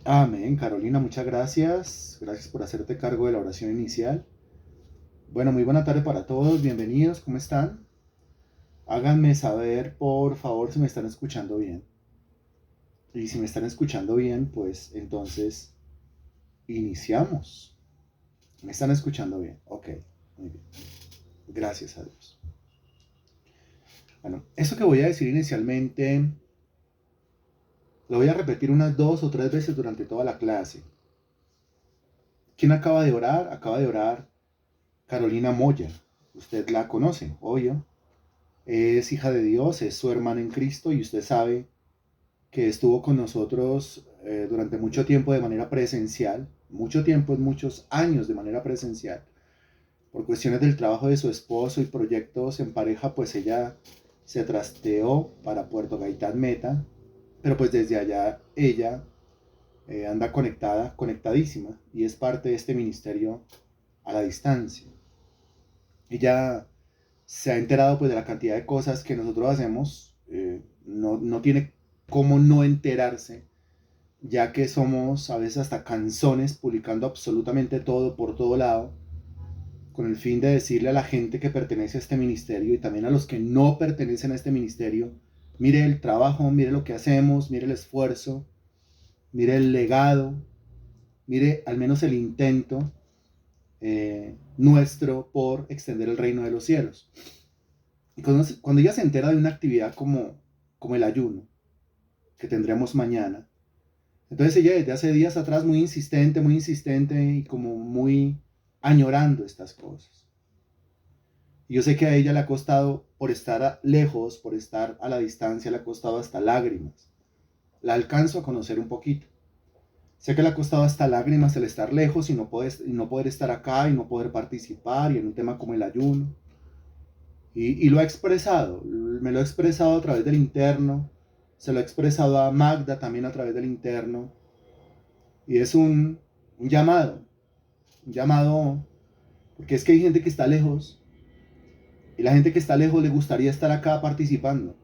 Amén, Carolina, muchas gracias. Gracias por hacerte cargo de la oración inicial. Bueno, muy buena tarde para todos. Bienvenidos, ¿cómo están? Háganme saber, por favor, si me están escuchando bien. Y si me están escuchando bien, pues entonces iniciamos. ¿Me están escuchando bien? Ok, muy bien. Gracias a Dios. Bueno, eso que voy a decir inicialmente lo voy a repetir unas 2 o 3 veces durante toda la clase. ¿Quién acaba de orar? Acaba de orar Carolina Moya. Usted la conoce, obvio. Es hija de Dios, es su hermana en Cristo y usted sabe que estuvo con nosotros durante mucho tiempo de manera presencial, mucho tiempo, muchos años de manera presencial. Por cuestiones del trabajo de su esposo y proyectos en pareja, pues ella se trasteó para Puerto Gaitán Meta, pero pues desde allá ella anda conectada, conectadísima y es parte de este ministerio a la distancia. Ella se ha enterado pues de la cantidad de cosas que nosotros hacemos, no tiene cómo no enterarse, ya que somos a veces hasta canzones publicando absolutamente todo por todo lado, con el fin de decirle a la gente que pertenece a este ministerio y también a los que no pertenecen a este ministerio, mire el trabajo, mire lo que hacemos, mire el esfuerzo, mire el legado, mire al menos el intento nuestro por extender el reino de los cielos. Y cuando ella se entera de una actividad como el ayuno que tendremos mañana, entonces ella desde hace días atrás muy insistente y como muy añorando estas cosas. Y yo sé que a ella le ha costado, por estar lejos, por estar a la distancia, le ha costado hasta lágrimas. La alcanzo a conocer un poquito. Sé que le ha costado hasta lágrimas el estar lejos y no poder estar acá y no poder participar y en un tema como el ayuno. Y lo ha expresado, me lo ha expresado a través del interno, se lo ha expresado a Magda también a través del interno. Y es un llamado, un llamado, porque es que hay gente que está lejos y la gente que está lejos le gustaría estar acá participando.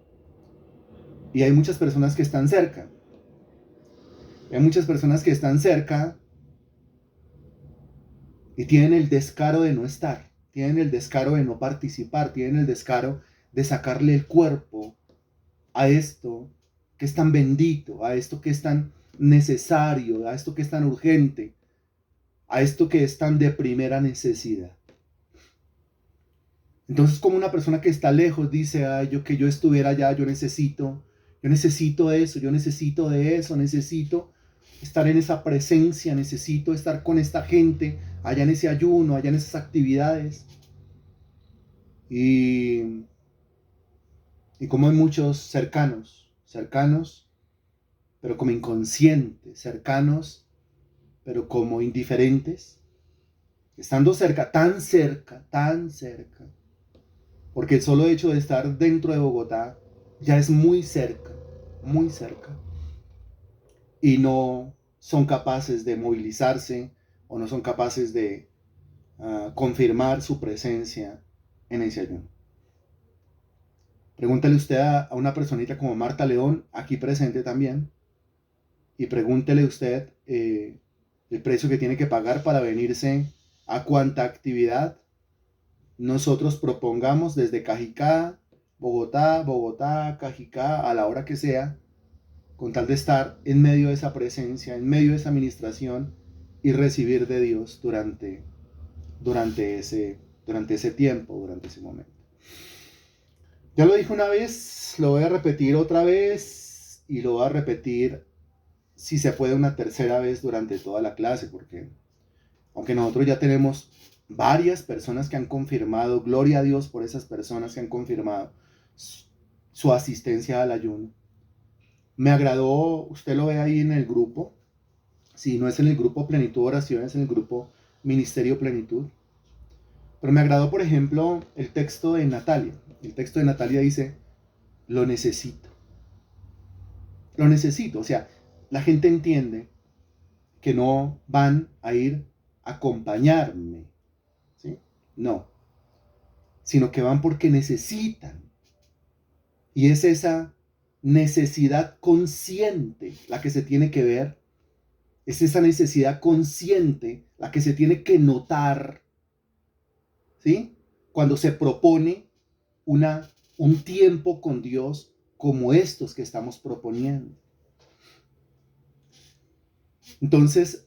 Y hay muchas personas que están cerca. Hay muchas personas que están cerca y tienen el descaro de no estar, tienen el descaro de no participar, tienen el descaro de sacarle el cuerpo a esto que es tan bendito, a esto que es tan necesario, a esto que es tan urgente, a esto que es tan de primera necesidad. Entonces, como una persona que está lejos dice, ay, yo que yo estuviera allá, yo necesito eso, yo necesito de eso, necesito estar en esa presencia, necesito estar con esta gente, allá en ese ayuno, allá en esas actividades. Y, y como hay muchos cercanos, pero como inconscientes, cercanos, pero como indiferentes, estando cerca, tan cerca, porque el solo hecho de estar dentro de Bogotá ya es muy cerca, y no son capaces de movilizarse o no son capaces de confirmar su presencia en ese ayuno. Pregúntele usted a una personita como Marta León, aquí presente también, y pregúntele usted el precio que tiene que pagar para venirse a cuanta actividad nosotros propongamos desde Cajicá, Bogotá, Cajicá, a la hora que sea, con tal de estar en medio de esa presencia, en medio de esa administración y recibir de Dios durante ese tiempo, durante ese momento. Ya lo dije una vez, lo voy a repetir otra vez y lo voy a repetir si se puede una tercera vez durante toda la clase, porque aunque nosotros ya tenemos varias personas que han confirmado, gloria a Dios por esas personas que han confirmado su asistencia al ayuno. Me agradó, usted lo ve ahí en el grupo, si no es en el grupo Plenitud Oración, es en el grupo Ministerio Plenitud. Pero me agradó, por ejemplo, el texto de Natalia. El texto de Natalia dice, lo necesito. Lo necesito. O sea, la gente entiende que no van a ir a acompañarme, ¿sí? No, sino que van porque necesitan. Y es esa necesidad consciente la que se tiene que ver Es esa necesidad consciente la que se tiene que notar, ¿sí? Cuando se propone un tiempo con Dios como estos que estamos proponiendo. Entonces,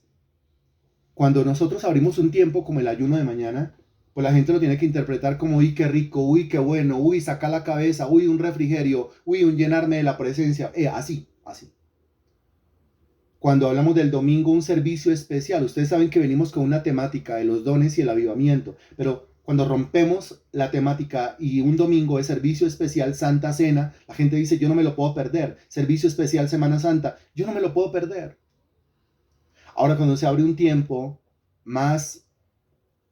cuando nosotros abrimos un tiempo como el ayuno de mañana, pues la gente lo tiene que interpretar como, uy, qué rico, uy, qué bueno, uy, saca la cabeza, uy, un refrigerio, uy, un llenarme de la presencia, así. Cuando hablamos del domingo, un servicio especial, ustedes saben que venimos con una temática de los dones y el avivamiento, pero cuando rompemos la temática y un domingo es servicio especial Santa Cena, la gente dice, yo no me lo puedo perder. Servicio especial Semana Santa, yo no me lo puedo perder. Ahora, cuando se abre un tiempo más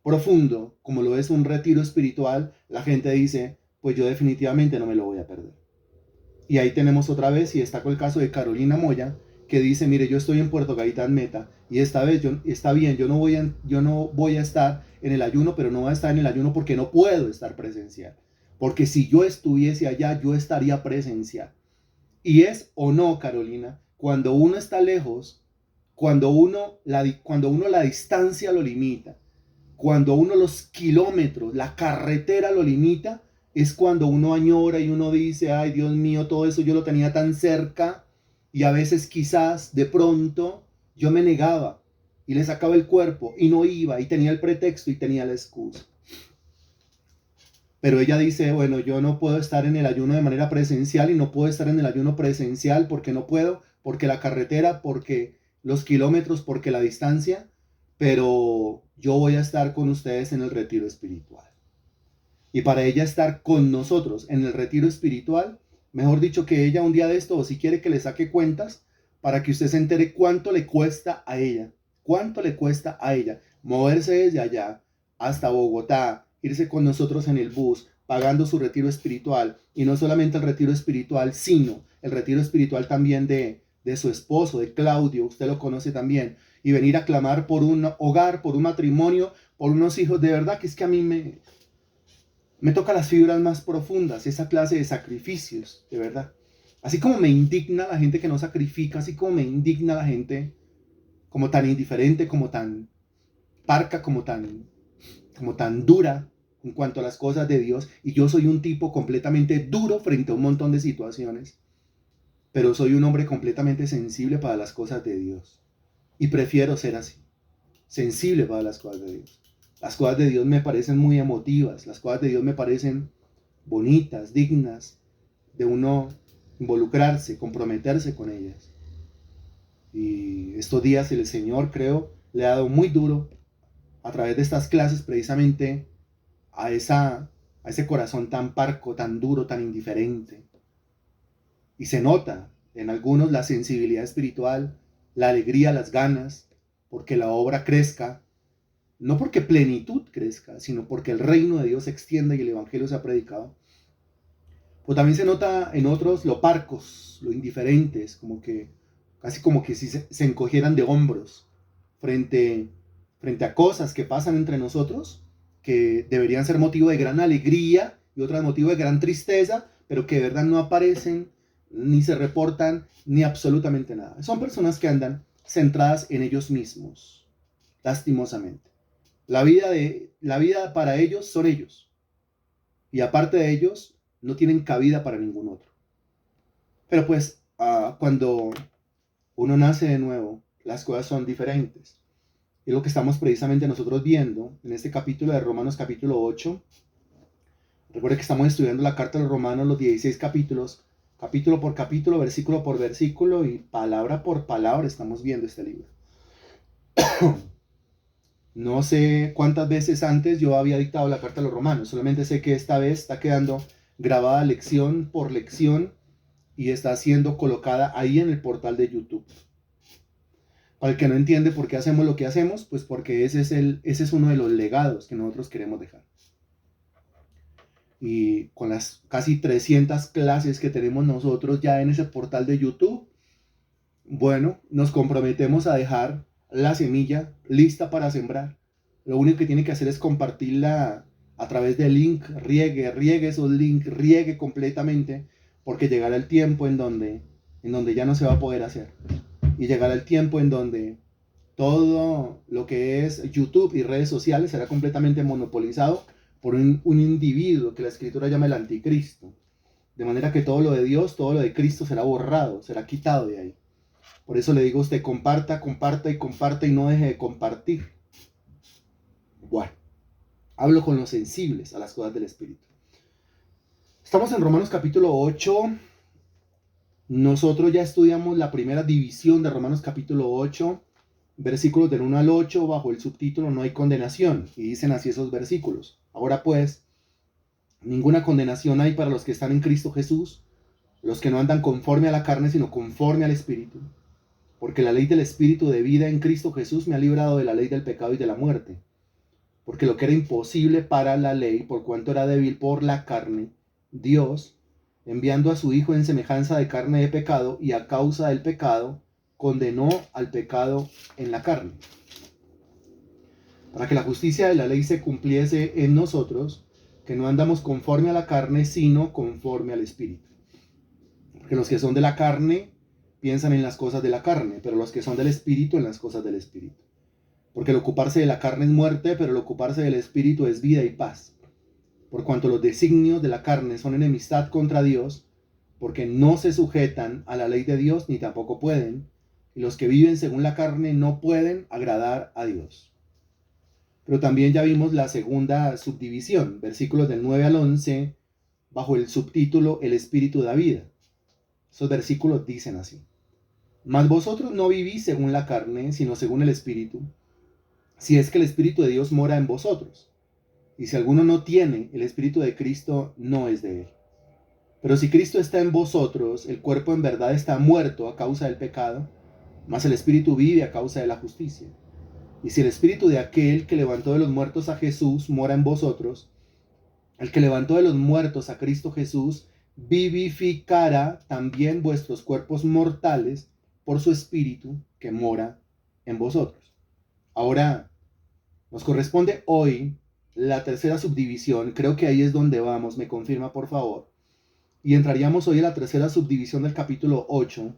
profundo, como lo es un retiro espiritual, la gente dice, pues yo definitivamente no me lo voy a perder. Y ahí tenemos otra vez, y destaco el caso de Carolina Moya, que dice, mire, yo estoy en Puerto Gaitán Meta, y esta vez está bien, yo no voy a estar en el ayuno, pero no voy a estar en el ayuno porque no puedo estar presencial. Porque si yo estuviese allá, yo estaría presencial. Y es o no, Carolina, cuando uno está lejos, cuando uno la distancia lo limita, cuando uno los kilómetros, la carretera lo limita, es cuando uno añora y uno dice, ay Dios mío, todo eso yo lo tenía tan cerca, y a veces quizás de pronto yo me negaba y le sacaba el cuerpo y no iba y tenía el pretexto y tenía la excusa. Pero ella dice, bueno, yo no puedo estar en el ayuno de manera presencial y no puedo estar en el ayuno presencial porque no puedo, porque la carretera, porque los kilómetros, porque la distancia, pero yo voy a estar con ustedes en el retiro espiritual. Y para ella estar con nosotros en el retiro espiritual, mejor dicho que ella un día de esto, o si quiere que le saque cuentas, para que usted se entere cuánto le cuesta a ella, moverse desde allá hasta Bogotá, irse con nosotros en el bus, pagando su retiro espiritual, y no solamente el retiro espiritual, sino el retiro espiritual también de su esposo, de Claudio, usted lo conoce también, y venir a clamar por un hogar, por un matrimonio, por unos hijos. De verdad que es que a mí me toca las fibras más profundas, esa clase de sacrificios, de verdad. Así como me indigna la gente que no sacrifica, así como me indigna la gente como tan indiferente, como tan parca, como tan dura en cuanto a las cosas de Dios. Y yo soy un tipo completamente duro frente a un montón de situaciones, pero soy un hombre completamente sensible para las cosas de Dios. Y prefiero ser así, sensible para las cosas de Dios. Las cosas de Dios me parecen muy emotivas, las cosas de Dios me parecen bonitas, dignas de uno involucrarse, comprometerse con ellas. Y estos días el Señor, creo, le ha dado muy duro a través de estas clases precisamente a ese corazón tan parco, tan duro, tan indiferente. Y se nota en algunos la sensibilidad espiritual, la alegría, las ganas, porque la obra crezca, no porque plenitud crezca, sino porque el reino de Dios se extienda y el evangelio se ha predicado. Pues también se nota en otros lo parcos, lo indiferentes, casi como que si se encogieran de hombros frente a cosas que pasan entre nosotros, que deberían ser motivo de gran alegría y otras motivo de gran tristeza, pero que de verdad no aparecen, ni se reportan, ni absolutamente nada. Son personas que andan centradas en ellos mismos, lastimosamente. La vida para ellos son ellos. Y aparte de ellos, no tienen cabida para ningún otro. Pero pues, cuando uno nace de nuevo, las cosas son diferentes. Y es lo que estamos precisamente nosotros viendo en este capítulo de Romanos capítulo 8. Recuerde que estamos estudiando la carta de los Romanos, los 16 capítulos, capítulo por capítulo, versículo por versículo y palabra por palabra estamos viendo este libro. No sé cuántas veces antes yo había dictado la carta a los Romanos, solamente sé que esta vez está quedando grabada lección por lección y está siendo colocada ahí en el portal de YouTube. Para el que no entiende por qué hacemos lo que hacemos, pues porque ese es uno de los legados que nosotros queremos dejar. Y con las casi 300 clases que tenemos nosotros ya en ese portal de YouTube, bueno, nos comprometemos a dejar la semilla lista para sembrar. Lo único que tiene que hacer es compartirla a través del link, riegue esos links, riegue completamente, porque llegará el tiempo en donde ya no se va a poder hacer. Y llegará el tiempo en donde Todo lo que es YouTube y redes sociales será completamente monopolizado por un individuo que la Escritura llama el anticristo. De manera que todo lo de Dios, todo lo de Cristo será borrado, será quitado de ahí. Por eso le digo a usted, comparta, comparta y comparta y no deje de compartir. Bueno, hablo con los sensibles a las cosas del Espíritu. Estamos en Romanos capítulo 8. Nosotros ya estudiamos la primera división de Romanos capítulo 8, versículos del 1 al 8, bajo el subtítulo No hay condenación. Y dicen así esos versículos. Ahora pues, ninguna condenación hay para los que están en Cristo Jesús, los que no andan conforme a la carne, sino conforme al Espíritu. Porque la ley del Espíritu de vida en Cristo Jesús me ha librado de la ley del pecado y de la muerte. Porque lo que era imposible para la ley, por cuanto era débil por la carne, Dios, enviando a su Hijo en semejanza de carne de pecado, y a causa del pecado, condenó al pecado en la carne. Para que la justicia de la ley se cumpliese en nosotros, que no andamos conforme a la carne, sino conforme al Espíritu. Porque los que son de la carne piensan en las cosas de la carne, pero los que son del Espíritu en las cosas del Espíritu. Porque el ocuparse de la carne es muerte, pero el ocuparse del Espíritu es vida y paz. Por cuanto los designios de la carne son enemistad contra Dios, porque no se sujetan a la ley de Dios ni tampoco pueden, y los que viven según la carne no pueden agradar a Dios. Pero también ya vimos la segunda subdivisión, versículos del 9 al 11, bajo el subtítulo El Espíritu da vida. Esos versículos dicen así: Mas vosotros no vivís según la carne, sino según el Espíritu, si es que el Espíritu de Dios mora en vosotros. Y si alguno no tiene el Espíritu de Cristo, no es de él. Pero si Cristo está en vosotros, el cuerpo en verdad está muerto a causa del pecado, mas el Espíritu vive a causa de la justicia. Y si el Espíritu de aquel que levantó de los muertos a Jesús mora en vosotros, el que levantó de los muertos a Cristo Jesús vivificará también vuestros cuerpos mortales por su Espíritu que mora en vosotros. Ahora, nos corresponde hoy la tercera subdivisión. Creo que ahí es donde vamos, me confirma por favor. Y entraríamos hoy a la tercera subdivisión del capítulo 8.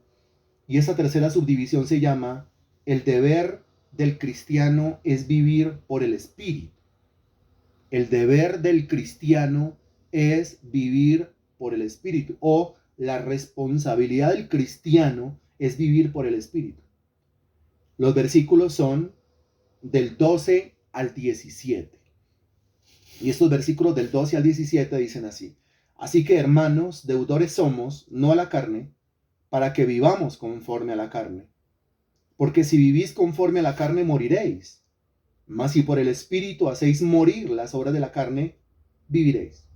Y esa tercera subdivisión se llama El deber del cristiano es vivir por el Espíritu. El deber del cristiano es vivir por el Espíritu. O la responsabilidad del cristiano es vivir por el Espíritu. Los versículos son del 12 al 17. Y estos versículos del 12 al 17 dicen así: Así que, hermanos, deudores somos, no a la carne, para que vivamos conforme a la carne. Porque si vivís conforme a la carne, moriréis. Mas si por el Espíritu hacéis morir las obras de la carne, viviréis.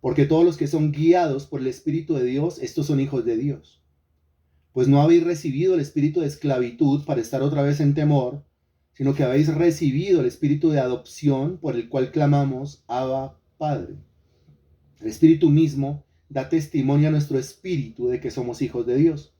Porque todos los que son guiados por el Espíritu de Dios, estos son hijos de Dios. Pues no habéis recibido el espíritu de esclavitud para estar otra vez en temor, sino que habéis recibido el espíritu de adopción por el cual clamamos, Abba, Padre. El Espíritu mismo da testimonio a nuestro espíritu de que somos hijos de Dios.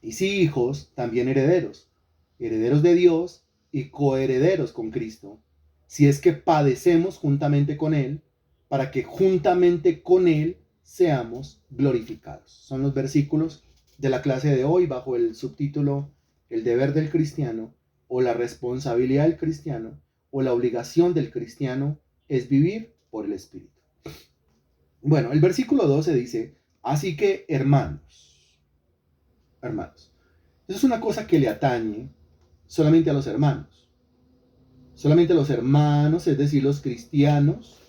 Y si hijos, también herederos, herederos de Dios y coherederos con Cristo, si es que padecemos juntamente con Él, para que juntamente con Él seamos glorificados. Son los versículos de la clase de hoy bajo el subtítulo El deber del cristiano, o la responsabilidad del cristiano, o la obligación del cristiano es vivir por el Espíritu. Bueno, el versículo 12 dice: Así que, hermanos, eso es una cosa que le atañe solamente a los hermanos. Solamente a los hermanos, es decir, los cristianos,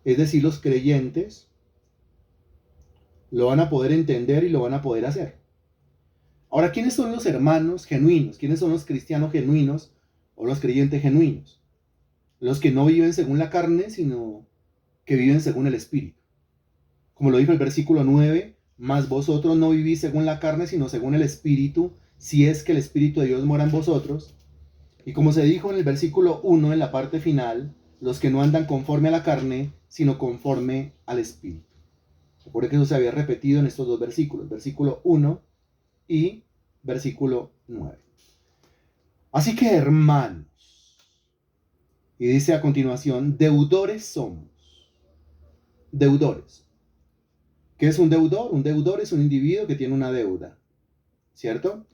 es decir, los creyentes, lo van a poder entender y lo van a poder hacer. Ahora, ¿quiénes son los hermanos genuinos? ¿Quiénes son los cristianos genuinos o los creyentes genuinos? Los que no viven según la carne, sino que viven según el Espíritu. Como lo dijo el versículo 9, mas vosotros no vivís según la carne, sino según el Espíritu, si es que el Espíritu de Dios mora en vosotros. Y como se dijo en el versículo 1, en la parte final, los que no andan conforme a la carne, sino conforme al Espíritu. Recuerden que eso se había repetido en estos dos versículos, versículo 1 y versículo 9. Así que, hermanos, y dice a continuación, deudores somos. Deudores. ¿Qué es un deudor? Un deudor es un individuo que tiene una deuda, ¿cierto?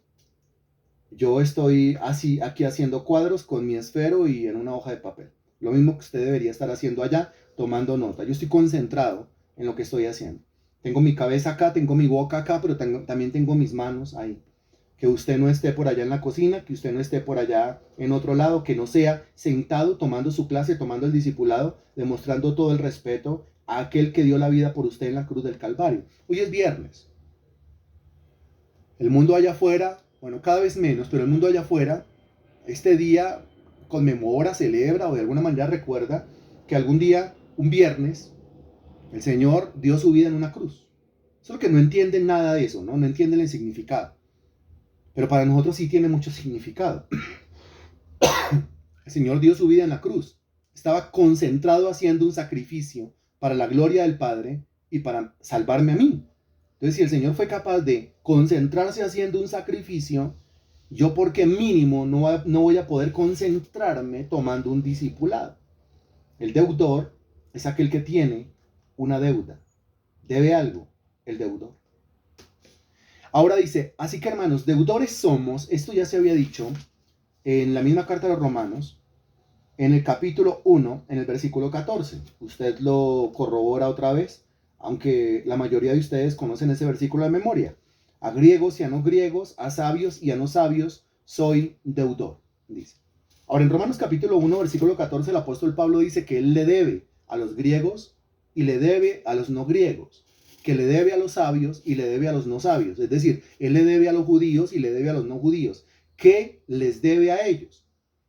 Yo estoy así aquí haciendo cuadros con mi esfero y en una hoja de papel. Lo mismo que usted debería estar haciendo allá, tomando nota. Yo estoy concentrado en lo que estoy haciendo. Tengo mi cabeza acá, tengo mi boca acá, pero también tengo mis manos ahí. Que usted no esté por allá en la cocina, que usted no esté por allá en otro lado, que no sea sentado tomando su clase, tomando el discipulado, demostrando todo el respeto a aquel que dio la vida por usted en la cruz del Calvario. Hoy es viernes. El mundo allá afuera, bueno, cada vez menos, pero el mundo allá afuera, este día conmemora, celebra o de alguna manera recuerda que algún día, un viernes, el Señor dio su vida en una cruz. Solo que no entienden nada de eso, ¿no? No entienden el significado. Pero para nosotros sí tiene mucho significado. El Señor dio su vida en la cruz. Estaba concentrado haciendo un sacrificio para la gloria del Padre y para salvarme a mí. Entonces, si el Señor fue capaz de concentrarse haciendo un sacrificio, yo porque mínimo no voy a poder concentrarme tomando un discipulado. El deudor es aquel que tiene una deuda. Debe algo, el deudor. Ahora dice, así que hermanos, deudores somos, esto ya se había dicho en la misma carta de los Romanos, en el capítulo 1, en el versículo 14. Usted lo corrobora otra vez, aunque la mayoría de ustedes conocen ese versículo de memoria. A griegos y a no griegos, a sabios y a no sabios, soy deudor, dice. Ahora, en Romanos capítulo 1, versículo 14, el apóstol Pablo dice que él le debe a los griegos y le debe a los no griegos, que le debe a los sabios y le debe a los no sabios. Es decir, él le debe a los judíos y le debe a los no judíos. ¿Qué les debe a ellos?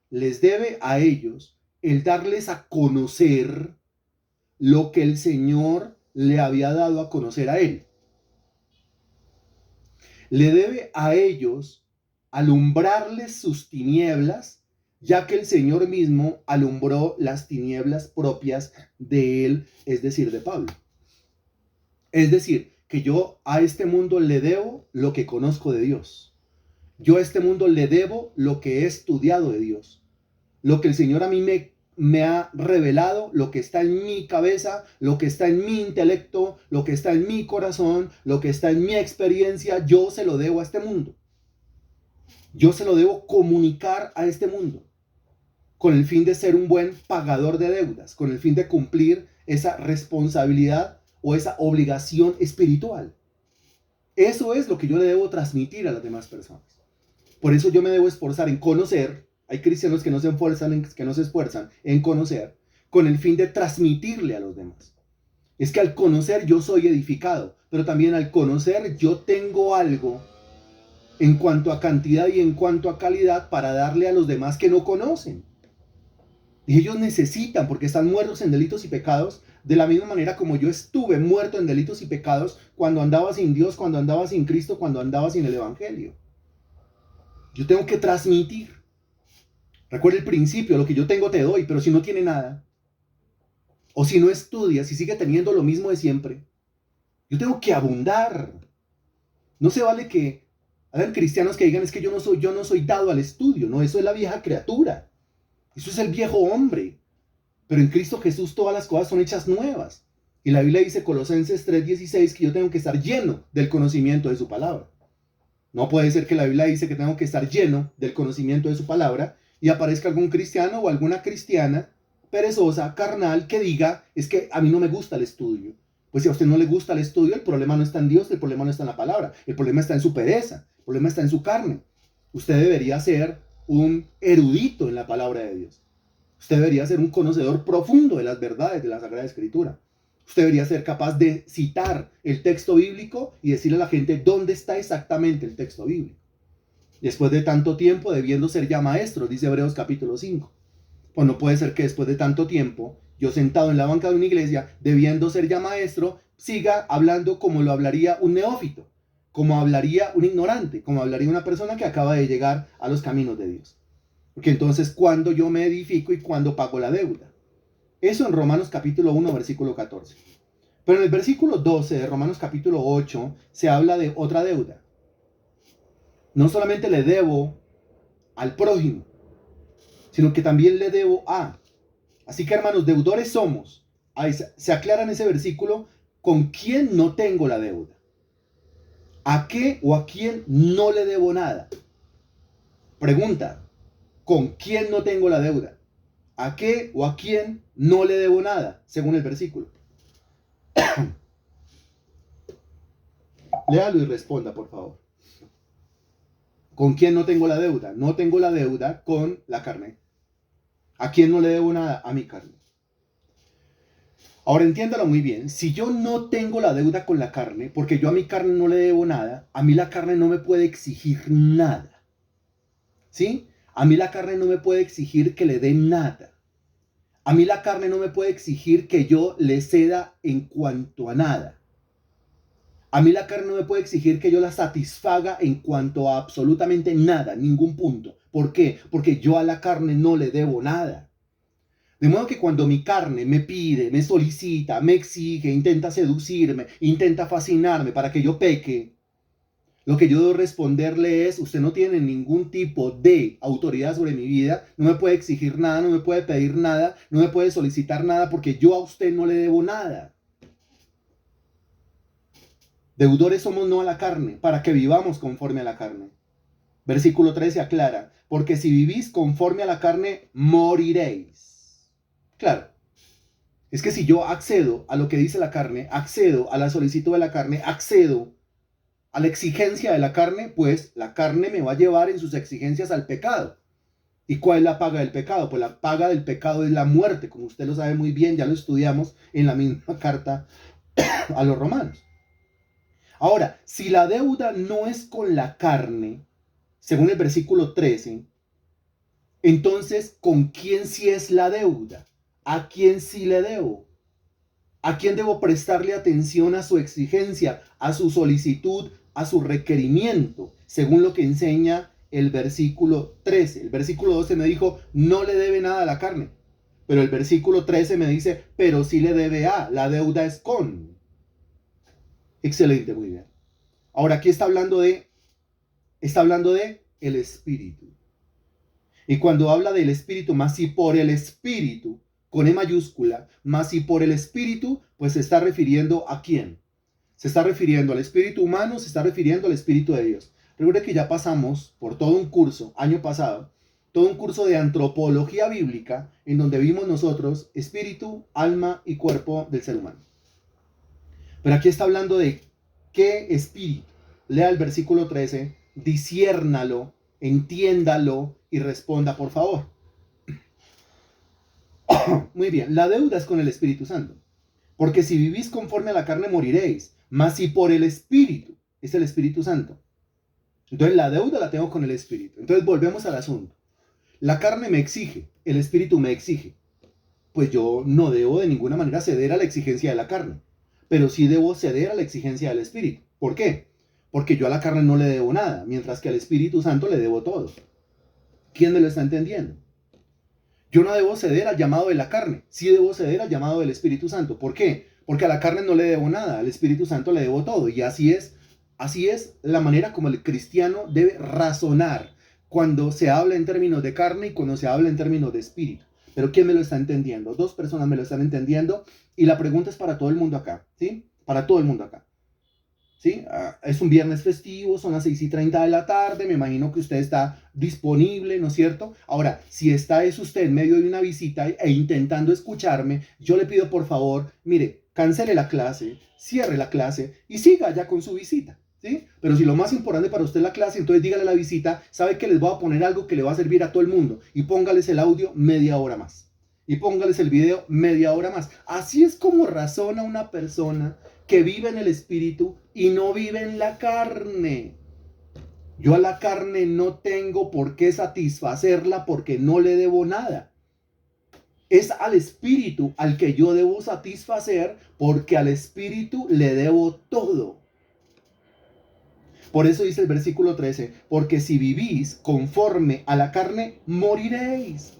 Les debe a ellos el darles a conocer lo que el Señor le había dado a conocer a él. Le debe a ellos alumbrarles sus tinieblas, ya que el Señor mismo alumbró las tinieblas propias de él, es decir, de Pablo. Es decir, que yo a este mundo le debo lo que conozco de Dios. Yo a este mundo le debo lo que he estudiado de Dios. Lo que el Señor a mí me ha revelado, lo que está en mi cabeza, lo que está en mi intelecto, lo que está en mi corazón, lo que está en mi experiencia, yo se lo debo a este mundo. Yo se lo debo comunicar a este mundo con el fin de ser un buen pagador de deudas, con el fin de cumplir esa responsabilidad o esa obligación espiritual. Eso es lo que yo le debo transmitir a las demás personas. Por eso yo me debo esforzar en conocer. Hay cristianos que no se esfuerzan en conocer con el fin de transmitirle a los demás. Es que al conocer yo soy edificado, pero también al conocer yo tengo algo en cuanto a cantidad y en cuanto a calidad para darle a los demás que no conocen. Y ellos necesitan, porque están muertos en delitos y pecados, de la misma manera como yo estuve muerto en delitos y pecados cuando andaba sin Dios, cuando andaba sin Cristo, cuando andaba sin el Evangelio. Yo tengo que transmitir. Recuerda el principio, lo que yo tengo te doy, pero si no tiene nada, o si no estudia, si sigue teniendo lo mismo de siempre, yo tengo que abundar. No se vale que hayan cristianos que digan, es que yo no soy dado al estudio. No, eso es la vieja criatura. Eso es el viejo hombre. Pero en Cristo Jesús todas las cosas son hechas nuevas. Y la Biblia dice, Colosenses 3:16, que yo tengo que estar lleno del conocimiento de su palabra. No puede ser que la Biblia dice que tengo que estar lleno del conocimiento de su palabra y aparezca algún cristiano o alguna cristiana perezosa, carnal, que diga, es que a mí no me gusta el estudio. Pues si a usted no le gusta el estudio, el problema no está en Dios, el problema no está en la palabra, el problema está en su pereza, el problema está en su carne. Usted debería ser un erudito en la palabra de Dios. Usted debería ser un conocedor profundo de las verdades de la Sagrada Escritura. Usted debería ser capaz de citar el texto bíblico y decirle a la gente dónde está exactamente el texto bíblico. Después de tanto tiempo, debiendo ser ya maestro, dice Hebreos capítulo 5. Pues no puede ser que después de tanto tiempo, yo sentado en la banca de una iglesia, debiendo ser ya maestro, siga hablando como lo hablaría un neófito, como hablaría un ignorante, como hablaría una persona que acaba de llegar a los caminos de Dios. Porque entonces, ¿cuándo yo me edifico y cuándo pago la deuda? Eso en Romanos capítulo 1, versículo 14. Pero en el versículo 12 de Romanos capítulo 8 se habla de otra deuda. No solamente le debo al prójimo, sino que también le debo a. Así que hermanos, deudores somos. Ahí se aclara en ese versículo con quién no tengo la deuda. ¿A qué o a quién no le debo nada? Pregunta, ¿con quién no tengo la deuda? ¿A qué o a quién no le debo nada? Según el versículo. Léalo y responda, por favor. ¿Con quién no tengo la deuda? No tengo la deuda con la carne. ¿A quién no le debo nada? A mi carne. Ahora entiéndalo muy bien. Si yo no tengo la deuda con la carne, porque yo a mi carne no le debo nada, a mí la carne no me puede exigir nada. ¿Sí? A mí la carne no me puede exigir que le dé nada. A mí la carne no me puede exigir que yo le ceda en cuanto a nada. A mí la carne no me puede exigir que yo la satisfaga en cuanto a absolutamente nada, ningún punto. ¿Por qué? Porque yo a la carne no le debo nada. De modo que cuando mi carne me pide, me solicita, me exige, intenta seducirme, intenta fascinarme para que yo peque, lo que yo debo responderle es: usted no tiene ningún tipo de autoridad sobre mi vida, no me puede exigir nada, no me puede pedir nada, no me puede solicitar nada, porque yo a usted no le debo nada. Deudores somos no a la carne, para que vivamos conforme a la carne. Versículo 13 aclara: porque si vivís conforme a la carne, moriréis. Claro, es que si yo accedo a lo que dice la carne, accedo a la solicitud de la carne, accedo a la exigencia de la carne, pues la carne me va a llevar en sus exigencias al pecado. ¿Y cuál es la paga del pecado? Pues la paga del pecado es la muerte, como usted lo sabe muy bien, ya lo estudiamos en la misma carta a los romanos. Ahora, si la deuda no es con la carne, según el versículo 13, entonces, ¿con quién sí es la deuda? ¿A quién sí le debo? ¿A quién debo prestarle atención a su exigencia, a su solicitud, a su requerimiento? Según lo que enseña el versículo 13. El versículo 12 me dijo: no le debe nada a la carne. Pero el versículo 13 me dice: pero sí le debe a. La deuda es con. Excelente, muy bien. Ahora aquí está hablando de el espíritu. Y cuando habla del espíritu, más si por el espíritu, con E mayúscula, más si por el espíritu, pues se está refiriendo ¿a quién? Se está refiriendo al espíritu humano, se está refiriendo al espíritu de Dios. Recuerde que ya pasamos por todo un curso, año pasado, todo un curso de antropología bíblica, en donde vimos nosotros espíritu, alma y cuerpo del ser humano. Pero aquí está hablando de qué espíritu. Lea el versículo 13, disciérnalo, entiéndalo y responda, por favor. Muy bien, la deuda es con el Espíritu Santo. Porque si vivís conforme a la carne moriréis, mas si por el Espíritu, es el Espíritu Santo. Entonces la deuda la tengo con el Espíritu. Entonces volvemos al asunto. La carne me exige, el Espíritu me exige. Pues yo no debo de ninguna manera ceder a la exigencia de la carne, pero sí debo ceder a la exigencia del Espíritu. ¿Por qué? Porque yo a la carne no le debo nada, mientras que al Espíritu Santo le debo todo. ¿Quién me lo está entendiendo? Yo no debo ceder al llamado de la carne, sí debo ceder al llamado del Espíritu Santo. ¿Por qué? Porque a la carne no le debo nada, al Espíritu Santo le debo todo. Y así es la manera como el cristiano debe razonar cuando se habla en términos de carne y cuando se habla en términos de espíritu. Pero ¿quién me lo está entendiendo? Dos personas me lo están entendiendo y la pregunta es para todo el mundo acá, ¿sí? Para todo el mundo acá. ¿Sí? Es un viernes festivo, son las 6:30 de la tarde, me imagino que usted está disponible, ¿no es cierto? Ahora, si es usted en medio de una visita e intentando escucharme, yo le pido por favor, mire, cancele la clase, cierre la clase y siga ya con su visita, ¿sí? Pero si lo más importante para usted es la clase, entonces dígale a la visita: sabe que les voy a poner algo que le va a servir a todo el mundo, y póngales el audio media hora más. Y póngales el video media hora más. Así es como razona una persona que vive en el espíritu y no vive en la carne. Yo a la carne no tengo por qué satisfacerla porque no le debo nada. Es al espíritu al que yo debo satisfacer, porque al espíritu le debo todo. Por eso dice el versículo 13, porque si vivís conforme a la carne, moriréis.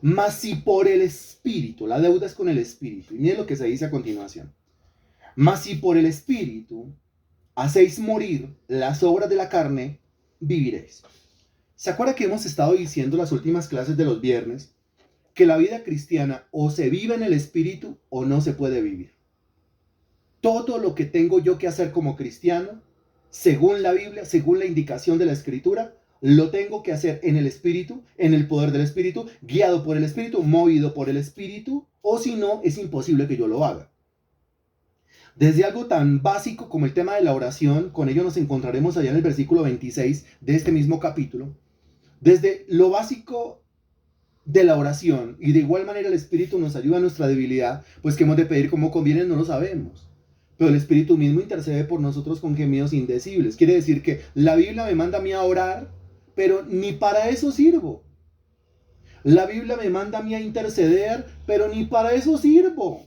Mas si por el espíritu, la deuda es con el espíritu. Y miren lo que se dice a continuación. Mas si por el espíritu hacéis morir las obras de la carne, viviréis. ¿Se acuerda que hemos estado diciendo las últimas clases de los viernes que la vida cristiana o se vive en el espíritu o no se puede vivir? Todo lo que tengo yo que hacer como cristiano, según la Biblia, según la indicación de la Escritura, Lo tengo que hacer en el Espíritu, en el poder del Espíritu, guiado por el Espíritu, movido por el Espíritu, o si no, es imposible que yo lo haga. Desde algo tan básico como el tema de la oración, con ello nos encontraremos allá en el versículo 26 de este mismo capítulo. Desde lo básico de la oración, y de igual manera el Espíritu nos ayuda a nuestra debilidad, pues que hemos de pedir como conviene no lo sabemos. Pero el Espíritu mismo intercede por nosotros con gemidos indecibles. Quiere decir que la Biblia me manda a mí a orar, pero ni para eso sirvo. La Biblia me manda a mí a interceder, pero ni para eso sirvo.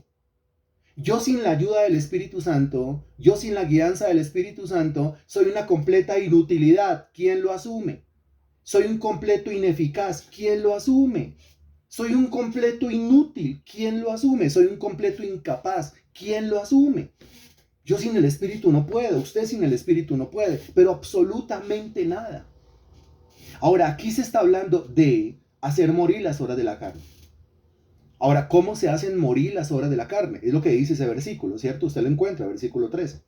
Yo sin la ayuda del Espíritu Santo, yo sin la guianza del Espíritu Santo, soy una completa inutilidad. ¿Quién lo asume? Soy un completo ineficaz. ¿Quién lo asume? Soy un completo inútil. ¿Quién lo asume? Soy un completo incapaz. ¿Quién lo asume? Yo sin el Espíritu no puedo. Usted sin el Espíritu no puede. Pero absolutamente nada. Ahora, aquí se está hablando de hacer morir las obras de la carne. Ahora, ¿cómo se hacen morir las obras de la carne? Es lo que dice ese versículo, ¿cierto? Usted lo encuentra, versículo 13.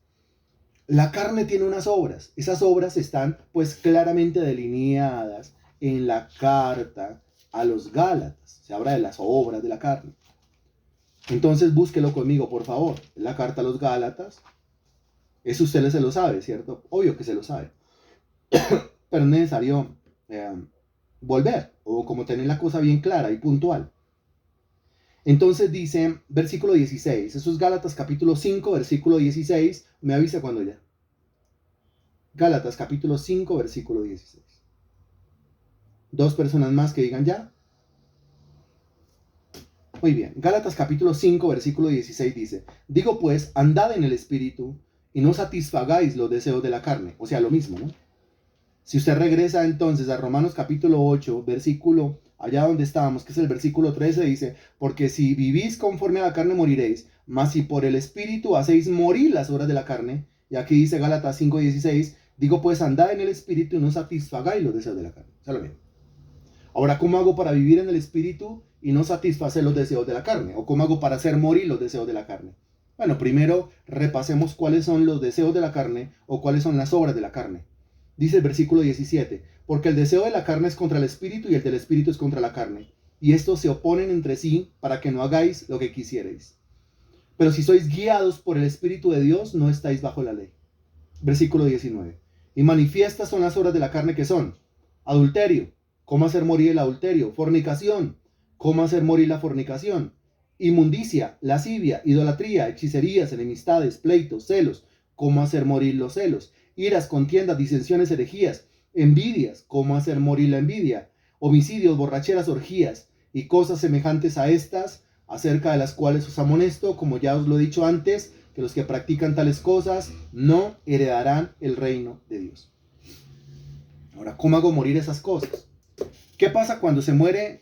La carne tiene unas obras. Esas obras están pues claramente delineadas en la carta a los Gálatas. Se habla de las obras de la carne. Entonces búsquelo conmigo, por favor. La carta a los Gálatas. Eso usted se lo sabe, ¿cierto? Obvio que se lo sabe. Pero es necesario volver o como tener la cosa bien clara y puntual. Entonces dice, versículo 16, eso es Gálatas capítulo 5, versículo 16, me avisa cuando ya. Gálatas capítulo 5, versículo 16. Dos personas más que digan ya. Muy bien, Gálatas capítulo 5, versículo 16 dice, digo pues, andad en el Espíritu y no satisfagáis los deseos de la carne. O sea, lo mismo, ¿no? Si usted regresa entonces a Romanos capítulo 8, versículo, allá donde estábamos, que es el versículo 13, dice, porque si vivís conforme a la carne moriréis, mas si por el Espíritu hacéis morir las obras de la carne, y aquí dice Gálatas 5:16, digo pues andad en el Espíritu y no satisfagáis los deseos de la carne. ¿Se lo ven? Ahora, ¿cómo hago para vivir en el Espíritu y no satisfacer los deseos de la carne? ¿O cómo hago para hacer morir los deseos de la carne? Bueno, primero repasemos cuáles son los deseos de la carne o cuáles son las obras de la carne. Dice el versículo 17, porque el deseo de la carne es contra el Espíritu y el del Espíritu es contra la carne. Y estos se oponen entre sí para que no hagáis lo que quisierais. Pero si sois guiados por el Espíritu de Dios, no estáis bajo la ley. Versículo 19. Y manifiestas son las obras de la carne que son adulterio, cómo hacer morir el adulterio, fornicación, cómo hacer morir la fornicación, inmundicia, lascivia, idolatría, hechicerías, enemistades, pleitos, celos, cómo hacer morir los celos, iras, contiendas, disensiones, herejías, envidias, cómo hacer morir la envidia, homicidios, borracheras, orgías y cosas semejantes a estas, acerca de las cuales os amonesto, como ya os lo he dicho antes, que los que practican tales cosas no heredarán el reino de Dios. Ahora, ¿cómo hago morir esas cosas? ¿Qué pasa cuando se mueren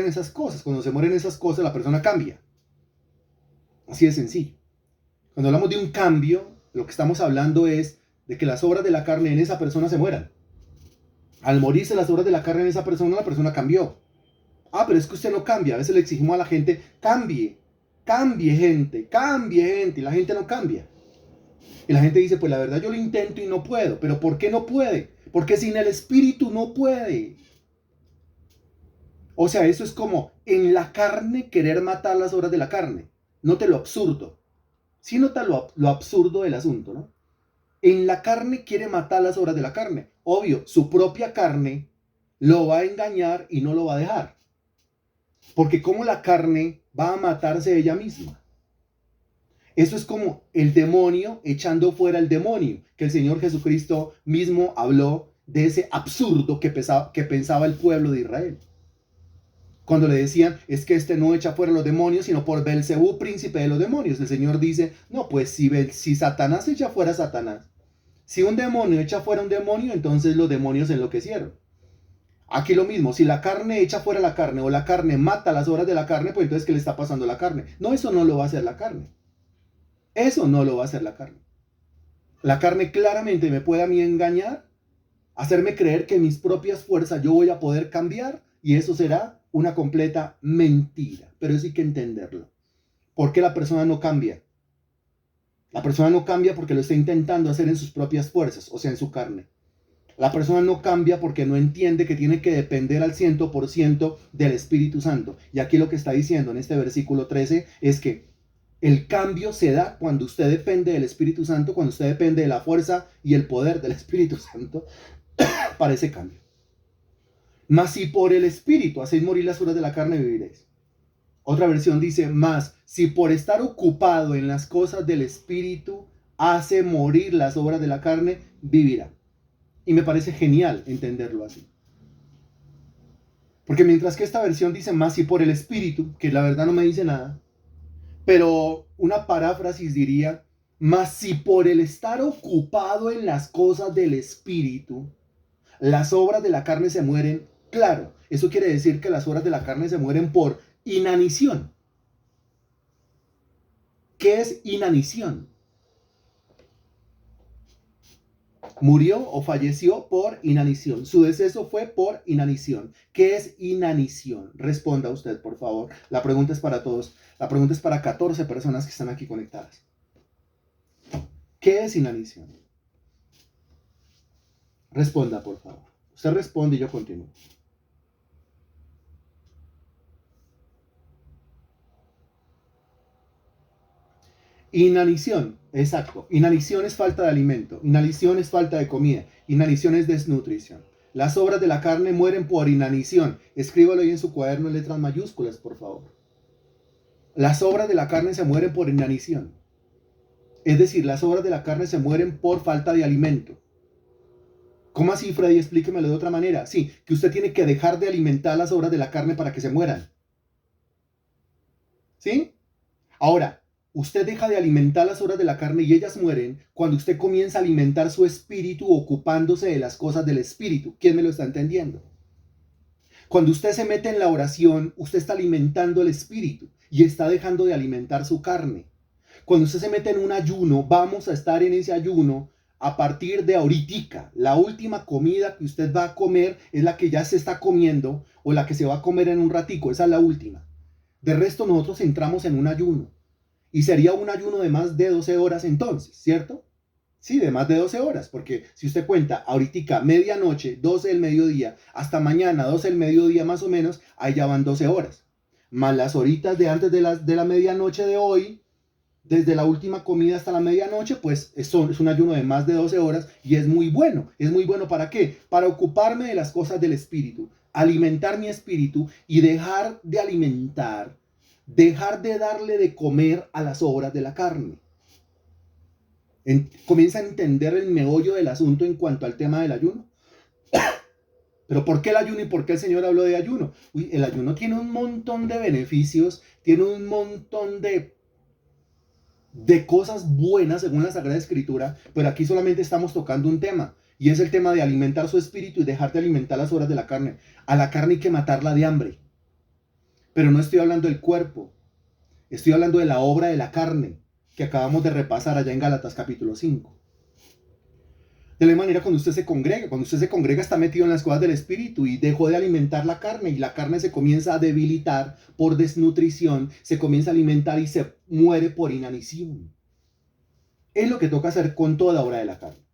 esas cosas? Cuando se mueren esas cosas, la persona cambia. Así de sencillo. Cuando hablamos de un cambio, lo que estamos hablando es de que las obras de la carne en esa persona se mueran. Al morirse las obras de la carne en esa persona, la persona cambió. Ah, pero es que usted no cambia. A veces le exigimos a la gente, cambie gente. Y la gente no cambia. Y la gente dice, pues la verdad yo lo intento y no puedo. ¿Pero por qué no puede? Porque sin el Espíritu no puede. O sea, eso es como en la carne querer matar las obras de la carne. Note lo absurdo. Sí nota lo absurdo del asunto, ¿no? En la carne quiere matar las obras de la carne. Obvio, su propia carne lo va a engañar y no lo va a dejar. Porque como la carne va a matarse ella misma. Eso es como el demonio echando fuera el demonio, que el Señor Jesucristo mismo habló de ese absurdo que pensaba el pueblo de Israel. Cuando le decían, es que este no echa fuera los demonios, sino por Belcebú, príncipe de los demonios. El Señor dice, no, pues si Satanás echa fuera a Satanás, si un demonio echa fuera un demonio, entonces los demonios enloquecieron. Aquí lo mismo, si la carne echa fuera la carne o la carne mata las obras de la carne, pues entonces ¿qué le está pasando a la carne? No, eso no lo va a hacer la carne. Eso no lo va a hacer la carne. La carne claramente me puede a mí engañar, hacerme creer que mis propias fuerzas yo voy a poder cambiar y eso será una completa mentira. Pero eso hay que entenderlo. ¿Por qué la persona no cambia? La persona no cambia porque lo está intentando hacer en sus propias fuerzas, o sea, en su carne. La persona no cambia porque no entiende que tiene que depender al 100% del Espíritu Santo. Y aquí lo que está diciendo en este versículo 13 es que el cambio se da cuando usted depende del Espíritu Santo, cuando usted depende de la fuerza y el poder del Espíritu Santo para ese cambio. Mas si por el Espíritu hacéis morir las obras de la carne, viviréis. Otra versión dice, mas si por estar ocupado en las cosas del Espíritu hace morir las obras de la carne, vivirá. Y me parece genial entenderlo así. Porque mientras que esta versión dice más si por el Espíritu, que la verdad no me dice nada, pero una paráfrasis diría, más si por el estar ocupado en las cosas del Espíritu, las obras de la carne se mueren, claro, eso quiere decir que las obras de la carne se mueren por inanición. ¿Qué es inanición? Murió o falleció por inanición. Su deceso fue por inanición. ¿Qué es inanición? Responda usted, por favor. La pregunta es para todos. La pregunta es para 14 personas que están aquí conectadas. ¿Qué es inanición? Responda, por favor. Usted responde y yo continúo. Inanición, exacto. Inanición es falta de alimento. Inanición es falta de comida. Inanición es desnutrición. Las obras de la carne mueren por inanición. Escríbalo ahí en su cuaderno en letras mayúsculas, por favor. Las obras de la carne se mueren por inanición. Es decir, las obras de la carne se mueren por falta de alimento. ¿Cómo así, Freddy? Explíquemelo de otra manera. Sí, que usted tiene que dejar de alimentar las obras de la carne para que se mueran. ¿Sí? Ahora, usted deja de alimentar las obras de la carne y ellas mueren cuando usted comienza a alimentar su espíritu ocupándose de las cosas del espíritu. ¿Quién me lo está entendiendo? Cuando usted se mete en la oración, usted está alimentando el espíritu y está dejando de alimentar su carne. Cuando usted se mete en un ayuno, vamos a estar en ese ayuno a partir de ahorita. La última comida que usted va a comer es la que ya se está comiendo o la que se va a comer en un ratico. Esa es la última. De resto, nosotros entramos en un ayuno. Y sería un ayuno de más de 12 horas entonces, ¿cierto? Sí, de más de 12 horas, porque si usted cuenta ahorita medianoche, 12 del mediodía, hasta mañana 12 del mediodía más o menos, ahí ya van 12 horas. Más las horitas de antes de la medianoche de hoy, desde la última comida hasta la medianoche, pues es un ayuno de más de 12 horas y es muy bueno. ¿Es muy bueno para qué? Para ocuparme de las cosas del espíritu, alimentar mi espíritu y dejar de alimentar, dejar de darle de comer a las obras de la carne. Comienza a entender el meollo del asunto en cuanto al tema del ayuno. Pero ¿por qué el ayuno y por qué el Señor habló de ayuno? Uy, el ayuno tiene un montón de beneficios, tiene un montón de cosas buenas según la Sagrada Escritura, pero aquí solamente estamos tocando un tema, y es el tema de alimentar su espíritu y dejar de alimentar las obras de la carne. A la carne hay que matarla de hambre. Pero no estoy hablando del cuerpo, estoy hablando de la obra de la carne, que acabamos de repasar allá en Gálatas capítulo 5. De la manera, cuando usted se congrega está metido en las cosas del espíritu y dejó de alimentar la carne, y la carne se comienza a debilitar por desnutrición, se comienza a alimentar y se muere por inanición. Es lo que toca hacer con toda obra de la carne.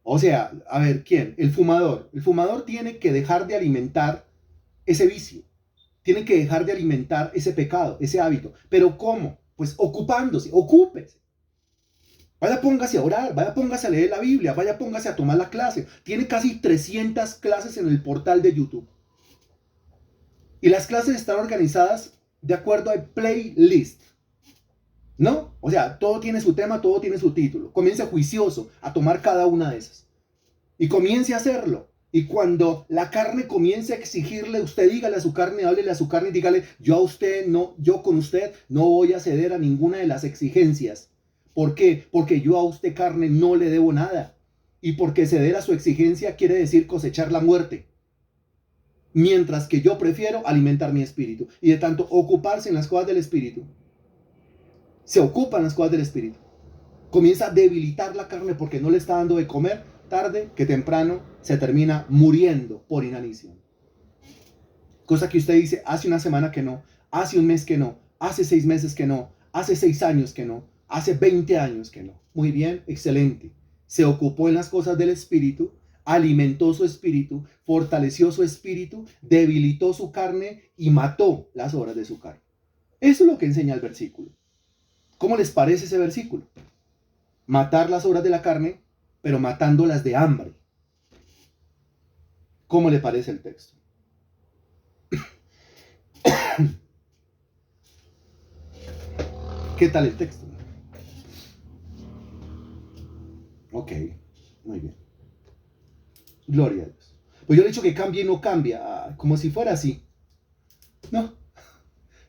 O sea, a ver, ¿quién? El fumador. El fumador tiene que dejar de alimentar ese vicio, tiene que dejar de alimentar ese pecado, ese hábito. ¿Pero cómo? Pues ocupándose, ocúpese. Vaya, póngase a orar, vaya, póngase a leer la Biblia, vaya, póngase a tomar la clase. Tiene casi 300 clases en el portal de YouTube. Y las clases están organizadas de acuerdo a playlist. ¿No? O sea, todo tiene su tema, todo tiene su título. Comience juicioso a tomar cada una de esas. Y comience a hacerlo. Y cuando la carne comience a exigirle, usted dígale a su carne, háblele a su carne y dígale, yo con usted no voy a ceder a ninguna de las exigencias. ¿Por qué? Porque yo a usted, carne, no le debo nada. Y porque ceder a su exigencia quiere decir cosechar la muerte. Mientras que yo prefiero alimentar mi espíritu. Y de tanto ocuparse en las cosas del espíritu, se ocupan las cosas del espíritu, comienza a debilitar la carne porque no le está dando de comer. Tarde que temprano se termina muriendo por inanición. Cosa que usted dice, hace una semana que no, hace un mes que no, hace 6 meses que no, hace 6 años que no, hace 20 años que no. Muy bien, excelente. Se ocupó en las cosas del espíritu, alimentó su espíritu, fortaleció su espíritu, debilitó su carne y mató las obras de su carne. Eso es lo que enseña el versículo. ¿Cómo les parece ese versículo? Matar las obras de la carne, pero matándolas de hambre. ¿Cómo le parece el texto? ¿Qué tal el texto? Ok, muy bien. Gloria a Dios. Pues yo le he dicho que cambie y no cambia, como si fuera así. No,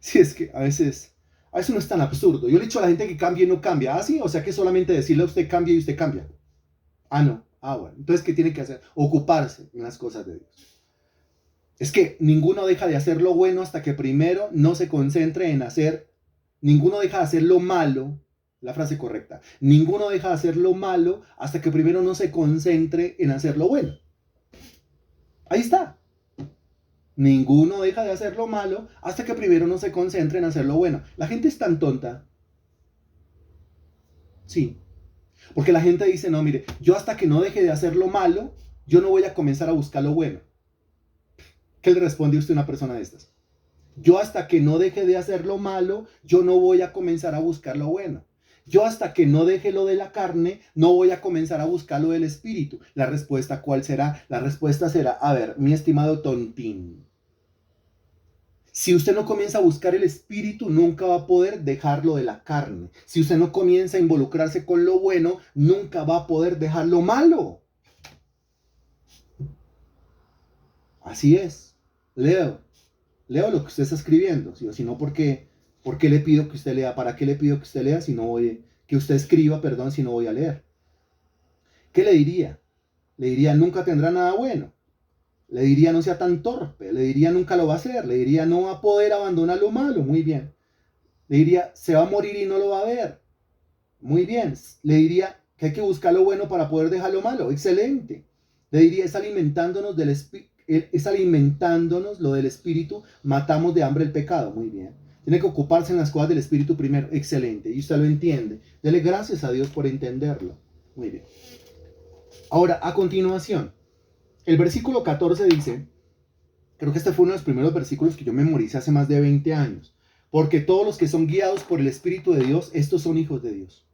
si es que a veces no es tan absurdo. Yo le he dicho a la gente que cambie y no cambia. ¿Ah, sí? O sea que solamente decirle a usted cambia y usted cambia. Ah, no. Ah, bueno. Entonces, ¿qué tiene que hacer? Ocuparse en las cosas de Dios. Es que ninguno deja de hacer lo bueno hasta que primero no se concentre en hacer. Ninguno deja de hacer lo malo. La frase correcta. Ninguno deja de hacer lo malo hasta que primero no se concentre en hacer lo bueno. Ahí está. Ninguno deja de hacer lo malo hasta que primero no se concentre en hacer lo bueno. La gente es tan tonta. Sí. Porque la gente dice, no, mire, yo hasta que no deje de hacer lo malo, yo no voy a comenzar a buscar lo bueno. ¿Qué le responde usted a una persona de estas? Yo hasta que no deje de hacer lo malo, yo no voy a comenzar a buscar lo bueno. Yo hasta que no deje lo de la carne, no voy a comenzar a buscar lo del espíritu. La respuesta, ¿cuál será? La respuesta será, a ver, mi estimado tontín. Si usted no comienza a buscar el espíritu, nunca va a poder dejar lo de la carne. Si usted no comienza a involucrarse con lo bueno, nunca va a poder dejar lo malo. Así es. Leo lo que usted está escribiendo. Si no, ¿por qué le pido que usted lea? ¿Para qué le pido que usted lea si no voy, que usted escriba, perdón, si no voy a leer? ¿Qué le diría? Le diría, nunca tendrá nada bueno. Le diría, no sea tan torpe. Le diría, nunca lo va a hacer. Le diría, no va a poder abandonar lo malo. Muy bien. Le diría, se va a morir y no lo va a ver. Muy bien. Le diría que hay que buscar lo bueno para poder dejar lo malo. Excelente. Le diría, es alimentándonos lo del espíritu, matamos de hambre el pecado. Muy bien. Tiene que ocuparse en las cosas del espíritu primero. Excelente. Y usted lo entiende. Dele gracias a Dios por entenderlo. Muy bien. Ahora, a continuación, el versículo 14 dice, creo que este fue uno de los primeros versículos que yo memoricé hace más de 20 años. Porque todos los que son guiados por el Espíritu de Dios, estos son hijos de Dios.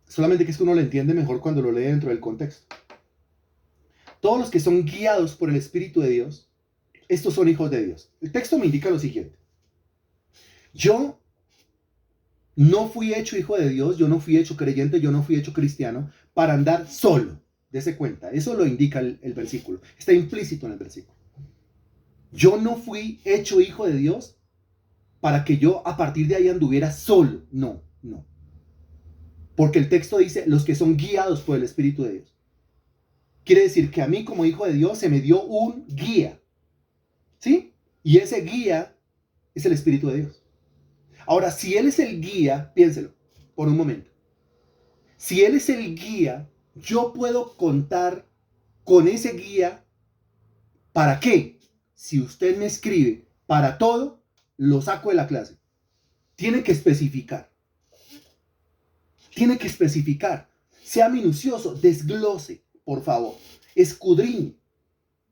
Solamente que es que uno lo entiende mejor cuando lo lee dentro del contexto. Todos los que son guiados por el Espíritu de Dios, estos son hijos de Dios. El texto me indica lo siguiente. Yo no fui hecho hijo de Dios, yo no fui hecho creyente, yo no fui hecho cristiano para andar solo. Dese cuenta, eso lo indica el versículo. Está implícito en el versículo. Yo no fui hecho hijo de Dios para que yo a partir de ahí anduviera solo. No. Porque el texto dice los que son guiados por el Espíritu de Dios. Quiere decir que a mí como hijo de Dios se me dio un guía. ¿Sí? Y ese guía es el Espíritu de Dios. Ahora, si Él es el guía, piénselo por un momento. Si Él es el guía, yo puedo contar con ese guía. ¿Para qué? Si usted me escribe para todo, lo saco de la clase. Tiene que especificar. Tiene que especificar. Sea minucioso, desglose, por favor. Escudriñe.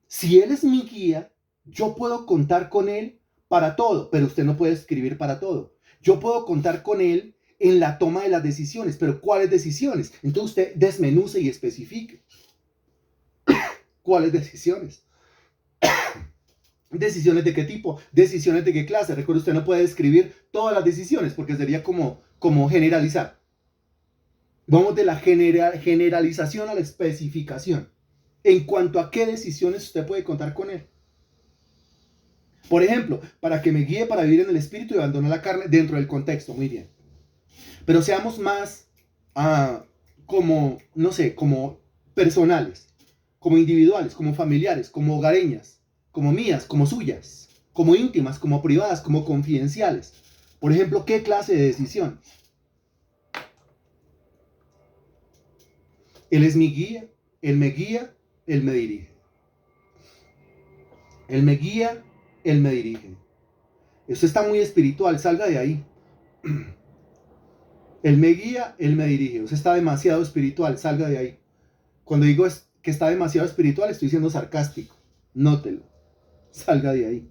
Si Él es mi guía, yo puedo contar con Él para todo, pero usted no puede escribir para todo. Yo puedo contar con Él en la toma de las decisiones, pero ¿cuáles decisiones? Entonces usted desmenuce y especifique. ¿Cuáles decisiones? ¿Decisiones de qué tipo? ¿Decisiones de qué clase? Recuerde, usted no puede escribir todas las decisiones porque sería como generalizar. Vamos de la generalización a la especificación. En cuanto a qué decisiones usted puede contar con Él. Por ejemplo, para que me guíe para vivir en el espíritu y abandonar la carne dentro del contexto. Muy bien. Pero seamos más como personales, como individuales, como familiares, como hogareñas, como mías, como suyas, como íntimas, como privadas, como confidenciales. Por ejemplo, ¿qué clase de decisión? Él es mi guía, Él me guía, Él me dirige. Él me guía, Él me dirige. Eso está muy espiritual, salga de ahí. Él me guía, Él me dirige. Eso está demasiado espiritual, salga de ahí. Cuando digo que está demasiado espiritual, estoy siendo sarcástico. Nótelo. Salga de ahí.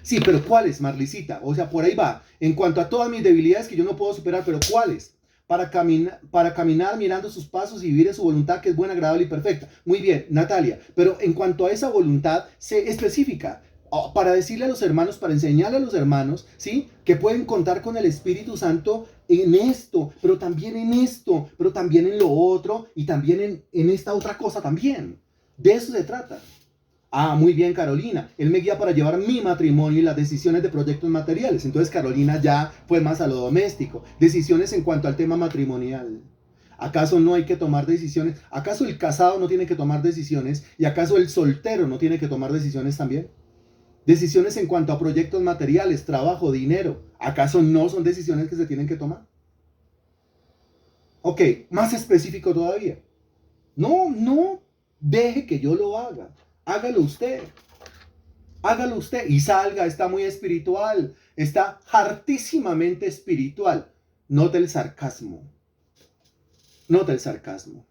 Sí, pero ¿cuáles, Marlicita? O sea, por ahí va. En cuanto a todas mis debilidades que yo no puedo superar, pero ¿cuáles? Para caminar mirando sus pasos y vivir en su voluntad que es buena, agradable y perfecta. Muy bien, Natalia. Pero en cuanto a esa voluntad, sé específica. Para decirle a los hermanos, para enseñarle a los hermanos, ¿sí? Que pueden contar con el Espíritu Santo en esto, pero también en esto, pero también en lo otro y también en esta otra cosa también. De eso se trata. Ah, muy bien, Carolina. Él me guía para llevar mi matrimonio y las decisiones de proyectos materiales. Entonces, Carolina ya fue más a lo doméstico. Decisiones en cuanto al tema matrimonial. ¿Acaso no hay que tomar decisiones? ¿Acaso el casado no tiene que tomar decisiones? ¿Y acaso el soltero no tiene que tomar decisiones también? Decisiones en cuanto a proyectos materiales, trabajo, dinero. ¿Acaso no son decisiones que se tienen que tomar? Ok, más específico todavía. No, deje que yo lo haga. Hágalo usted. Hágalo usted y salga, está muy espiritual, está hartísimamente espiritual. Nota el sarcasmo, nota el sarcasmo.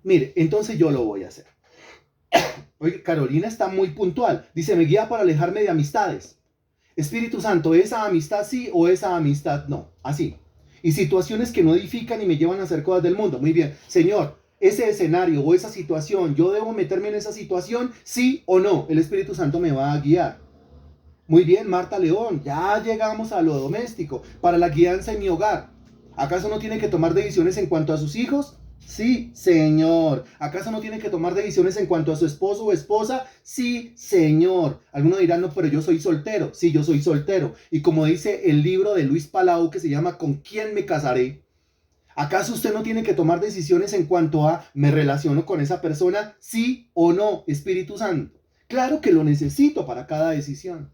Mire, entonces yo lo voy a hacer. Oye, Carolina está muy puntual. Dice, me guía para alejarme de amistades. Espíritu Santo, ¿esa amistad sí o esa amistad no? Así. Y situaciones que no edifican y me llevan a hacer cosas del mundo. Muy bien. Señor, ese escenario o esa situación, ¿yo debo meterme en esa situación? Sí o no. El Espíritu Santo me va a guiar. Muy bien, Marta León, ya llegamos a lo doméstico, para la guianza en mi hogar. ¿Acaso no tiene que tomar decisiones en cuanto a sus hijos? Sí, señor. ¿Acaso no tiene que tomar decisiones en cuanto a su esposo o esposa? Sí, señor. Algunos dirán, no, pero yo soy soltero. Sí, yo soy soltero. Y como dice el libro de Luis Palau que se llama ¿Con quién me casaré? ¿Acaso usted no tiene que tomar decisiones en cuanto a me relaciono con esa persona? Sí o no, Espíritu Santo. Claro que lo necesito para cada decisión.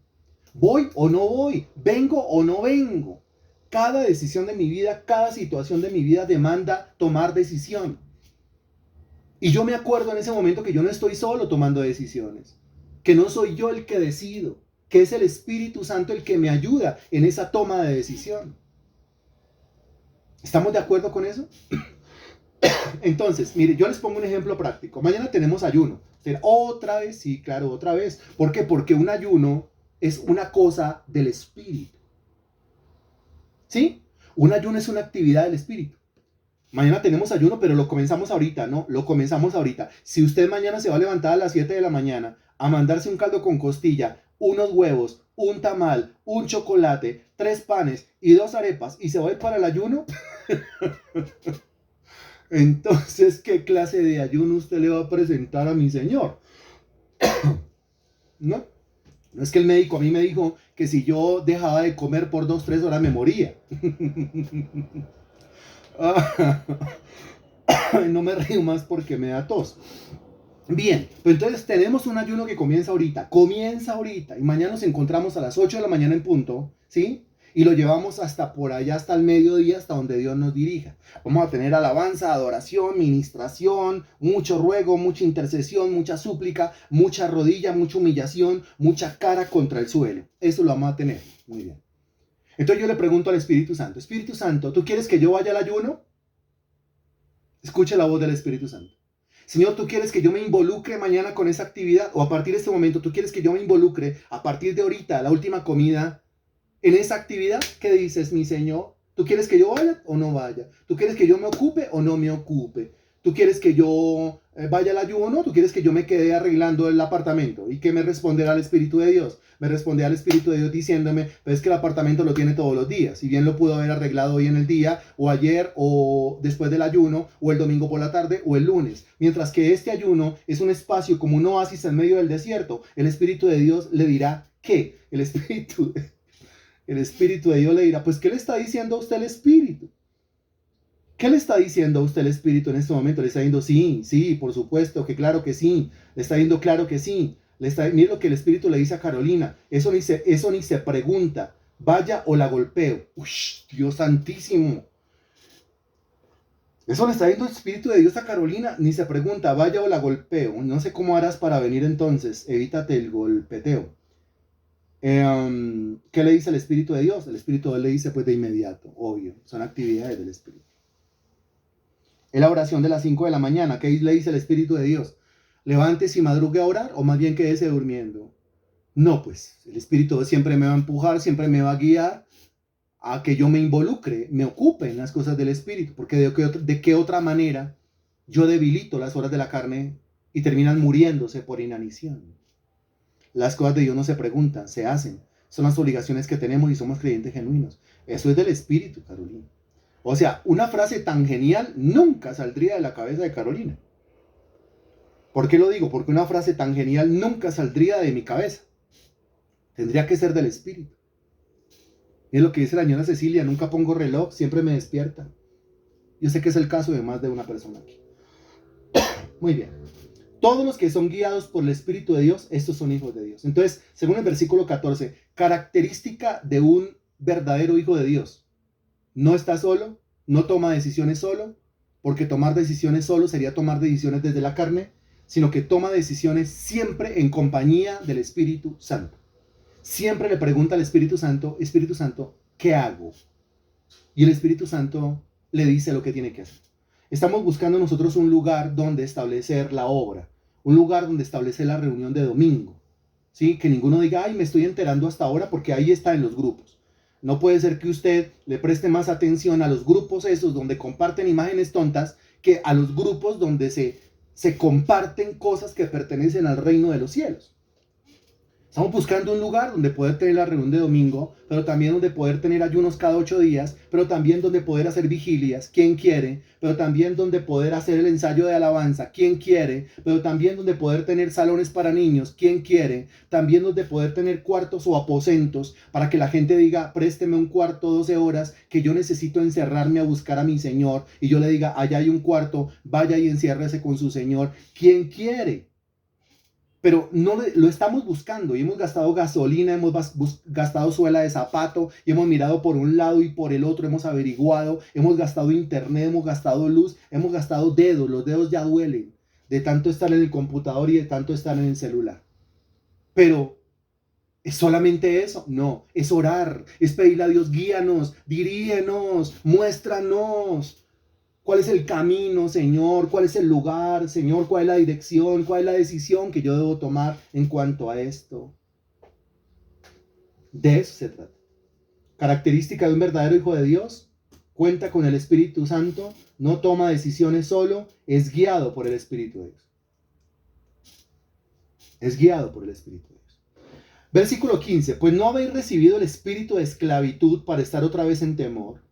¿Voy o no voy? ¿Vengo o no vengo? Cada decisión de mi vida, cada situación de mi vida demanda tomar decisión. Y yo me acuerdo en ese momento que yo no estoy solo tomando decisiones, que no soy yo el que decido, que es el Espíritu Santo el que me ayuda en esa toma de decisión. ¿Estamos de acuerdo con eso? Entonces, mire, yo les pongo un ejemplo práctico. Mañana tenemos ayuno. Otra vez, sí, claro, otra vez. ¿Por qué? Porque un ayuno es una cosa del Espíritu. ¿Sí? Un ayuno es una actividad del espíritu. Mañana tenemos ayuno, pero lo comenzamos ahorita, ¿no? Lo comenzamos ahorita. Si usted mañana se va a levantar a las 7 de la mañana a mandarse un caldo con costilla, unos huevos, un tamal, un chocolate, 3 panes y 2 arepas y se va a ir para el ayuno, entonces, ¿qué clase de ayuno usted le va a presentar a mi señor? ¿No? No es que el médico a mí me dijo que si yo dejaba de comer por 2, 3 horas me moría. No me río más porque me da tos. Bien, pues entonces tenemos un ayuno que comienza ahorita, y mañana nos encontramos a las 8 de la mañana en punto, ¿sí? Y lo llevamos hasta por allá, hasta el mediodía, hasta donde Dios nos dirija. Vamos a tener alabanza, adoración, ministración, mucho ruego, mucha intercesión, mucha súplica, mucha rodilla, mucha humillación, mucha cara contra el suelo. Eso lo vamos a tener. Muy bien. Entonces yo le pregunto al Espíritu Santo, ¿tú quieres que yo vaya al ayuno? Escuche la voz del Espíritu Santo. Señor, ¿tú quieres que yo me involucre mañana con esa actividad? O a partir de este momento, ¿tú quieres que yo me involucre a partir de ahorita, la última comida, en esa actividad? ¿Qué dices, mi Señor? ¿Tú quieres que yo vaya o no vaya? ¿Tú quieres que yo me ocupe o no me ocupe? ¿Tú quieres que yo vaya al ayuno? ¿Tú quieres que yo me quede arreglando el apartamento? ¿Y qué me responderá el Espíritu de Dios? Me responderá el Espíritu de Dios diciéndome, pero es que el apartamento lo tiene todos los días. Si bien lo pudo haber arreglado hoy en el día, o ayer, o después del ayuno, o el domingo por la tarde, o el lunes. Mientras que este ayuno es un espacio como un oasis en medio del desierto, el Espíritu de Dios le dirá que el Espíritu de Dios le dirá, pues, ¿qué le está diciendo a usted el Espíritu? ¿Qué le está diciendo a usted el Espíritu en este momento? Le está diciendo, sí, por supuesto, que claro que sí. Le está diciendo, claro que sí. Mire lo que el Espíritu le dice a Carolina. Eso ni se pregunta. Vaya o la golpeo. Uy, Dios santísimo. Eso le está diciendo el Espíritu de Dios a Carolina. Ni se pregunta, vaya o la golpeo. No sé cómo harás para venir entonces. Evítate el golpeteo. ¿Qué le dice el Espíritu de Dios? El Espíritu de Dios le dice pues de inmediato, obvio. Son actividades del Espíritu. Es la oración de las 5 de la mañana. ¿Qué le dice el Espíritu de Dios? Levántese y madrugue a orar, o más bien quédese durmiendo. No, pues el Espíritu siempre me va a empujar, siempre me va a guiar a que yo me involucre, me ocupe en las cosas del Espíritu, porque de qué otra manera yo debilito las horas de la carne y terminan muriéndose por inanición. Las cosas de Dios no se preguntan, se hacen. Son las obligaciones que tenemos y somos creyentes genuinos. Eso es del Espíritu, Carolina. O sea, una frase tan genial nunca saldría de la cabeza de Carolina. ¿Por qué lo digo? Porque una frase tan genial nunca saldría de mi cabeza. Tendría que ser del Espíritu. Y es lo que dice la señora Cecilia, nunca pongo reloj, siempre me despierta. Yo sé que es el caso de más de una persona aquí. Muy bien. Todos los que son guiados por el Espíritu de Dios, estos son hijos de Dios. Entonces, según el versículo 14, característica de un verdadero hijo de Dios. No está solo, no toma decisiones solo, porque tomar decisiones solo sería tomar decisiones desde la carne, sino que toma decisiones siempre en compañía del Espíritu Santo. Siempre le pregunta al Espíritu Santo, ¿qué hago? Y el Espíritu Santo le dice lo que tiene que hacer. Estamos buscando nosotros un lugar donde establecer la obra, un lugar donde establecer la reunión de domingo, ¿sí? Que ninguno diga, ay, me estoy enterando hasta ahora porque ahí está en los grupos. No puede ser que usted le preste más atención a los grupos esos donde comparten imágenes tontas que a los grupos donde se comparten cosas que pertenecen al reino de los cielos. Estamos buscando un lugar donde poder tener la reunión de domingo, pero también donde poder tener ayunos cada 8 días, pero también donde poder hacer vigilias, quien quiere, pero también donde poder hacer el ensayo de alabanza, quien quiere, pero también donde poder tener salones para niños, quien quiere, también donde poder tener cuartos o aposentos para que la gente diga, présteme un cuarto 12 horas, que yo necesito encerrarme a buscar a mi Señor, y yo le diga, allá hay un cuarto, vaya y enciérrese con su Señor, quien quiere. Pero no lo estamos buscando y hemos gastado gasolina, hemos gastado suela de zapato y hemos mirado por un lado y por el otro, hemos averiguado, hemos gastado internet, hemos gastado luz, hemos gastado dedos, los dedos ya duelen de tanto estar en el computador y de tanto estar en el celular. Pero ¿es solamente eso? No, es orar, es pedirle a Dios, guíanos, dirígenos, muéstranos. ¿Cuál es el camino, Señor? ¿Cuál es el lugar, Señor? ¿Cuál es la dirección? ¿Cuál es la decisión que yo debo tomar en cuanto a esto? De eso se trata. Característica de un verdadero hijo de Dios: cuenta con el Espíritu Santo, no toma decisiones solo, es guiado por el Espíritu de Dios. Es guiado por el Espíritu de Dios. Versículo 15. Pues no habéis recibido el espíritu de esclavitud para estar otra vez en temor,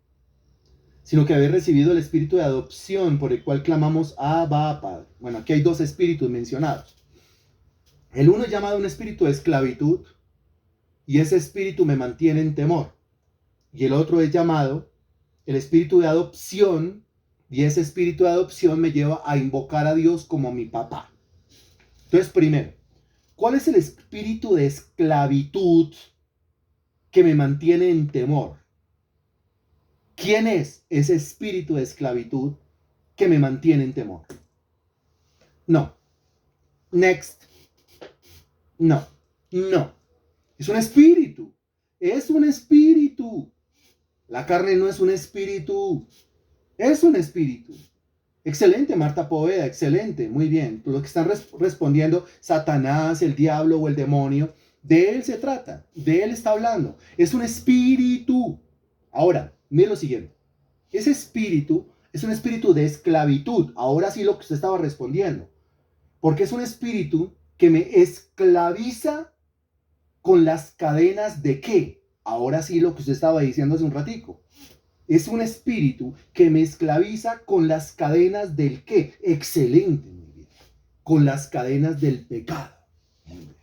sino que habéis recibido el espíritu de adopción, por el cual clamamos Abba, Padre. Bueno, aquí hay dos espíritus mencionados. El uno es llamado un espíritu de esclavitud, y ese espíritu me mantiene en temor. Y el otro es llamado el espíritu de adopción, y ese espíritu de adopción me lleva a invocar a Dios como mi papá. Entonces, primero, ¿cuál es el espíritu de esclavitud que me mantiene en temor? ¿Quién es ese espíritu de esclavitud que me mantiene en temor? No. Next. No. No. Es un espíritu. Es un espíritu. La carne no es un espíritu. Es un espíritu. Excelente, Marta Poveda. Excelente. Muy bien. Los que están respondiendo, Satanás, el diablo o el demonio, de él se trata. De él está hablando. Es un espíritu. Ahora, mire lo siguiente. Ese espíritu es un espíritu de esclavitud. Ahora sí lo que usted estaba respondiendo. Porque es un espíritu que me esclaviza con las cadenas de ¿qué? Ahora sí lo que usted estaba diciendo hace un ratico. Es un espíritu que me esclaviza con las cadenas del ¿qué? Excelente, muy bien. Con las cadenas del pecado. Muy bien.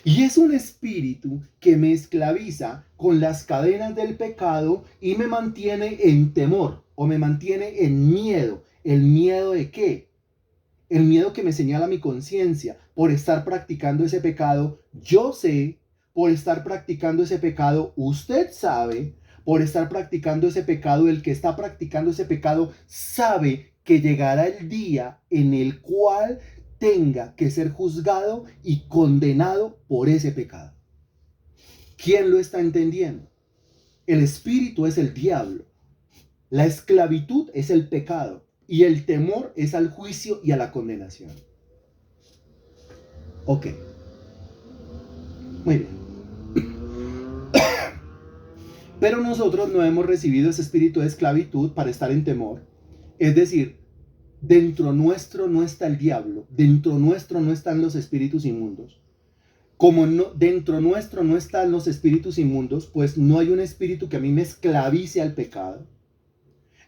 Y es un espíritu que me esclaviza con las cadenas del pecado y me mantiene en temor o me mantiene en miedo. ¿El miedo de qué? El miedo que me señala mi conciencia por estar practicando ese pecado. Yo sé, por estar practicando ese pecado, usted sabe, por estar practicando ese pecado, el que está practicando ese pecado sabe que llegará el día en el cual tenga que ser juzgado y condenado por ese pecado. ¿Quién lo está entendiendo? El espíritu es el diablo. La esclavitud es el pecado y el temor es al juicio y a la condenación. Ok, muy bien. Pero nosotros no hemos recibido ese espíritu de esclavitud para estar en temor. Es decir, dentro nuestro no está el diablo, dentro nuestro no están los espíritus inmundos. Como no, dentro nuestro no están los espíritus inmundos, pues no hay un espíritu que a mí me esclavice al pecado.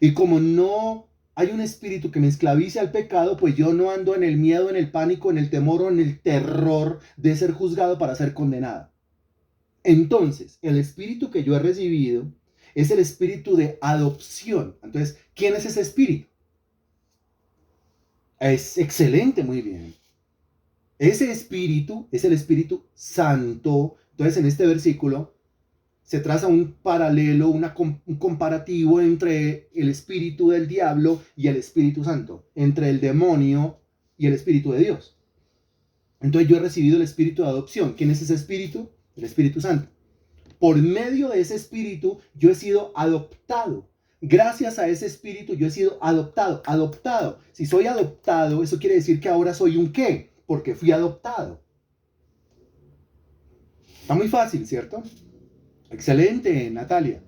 Y como no hay un espíritu que me esclavice al pecado, pues yo no ando en el miedo, en el pánico, en el temor o en el terror de ser juzgado para ser condenado. Entonces, el espíritu que yo he recibido es el espíritu de adopción. Entonces, ¿quién es ese espíritu? Es excelente, muy bien. Ese espíritu es el Espíritu Santo. Entonces, en este versículo se traza un paralelo, un comparativo entre el espíritu del diablo y el Espíritu Santo, entre el demonio y el Espíritu de Dios. Entonces, yo he recibido el espíritu de adopción. ¿Quién es ese espíritu? El Espíritu Santo. Por medio de ese espíritu yo he sido adoptado. Gracias a ese espíritu yo he sido adoptado. Adoptado. Si soy adoptado, eso quiere decir que ahora soy un qué, porque fui adoptado. Está muy fácil, ¿cierto? Excelente, Natalia.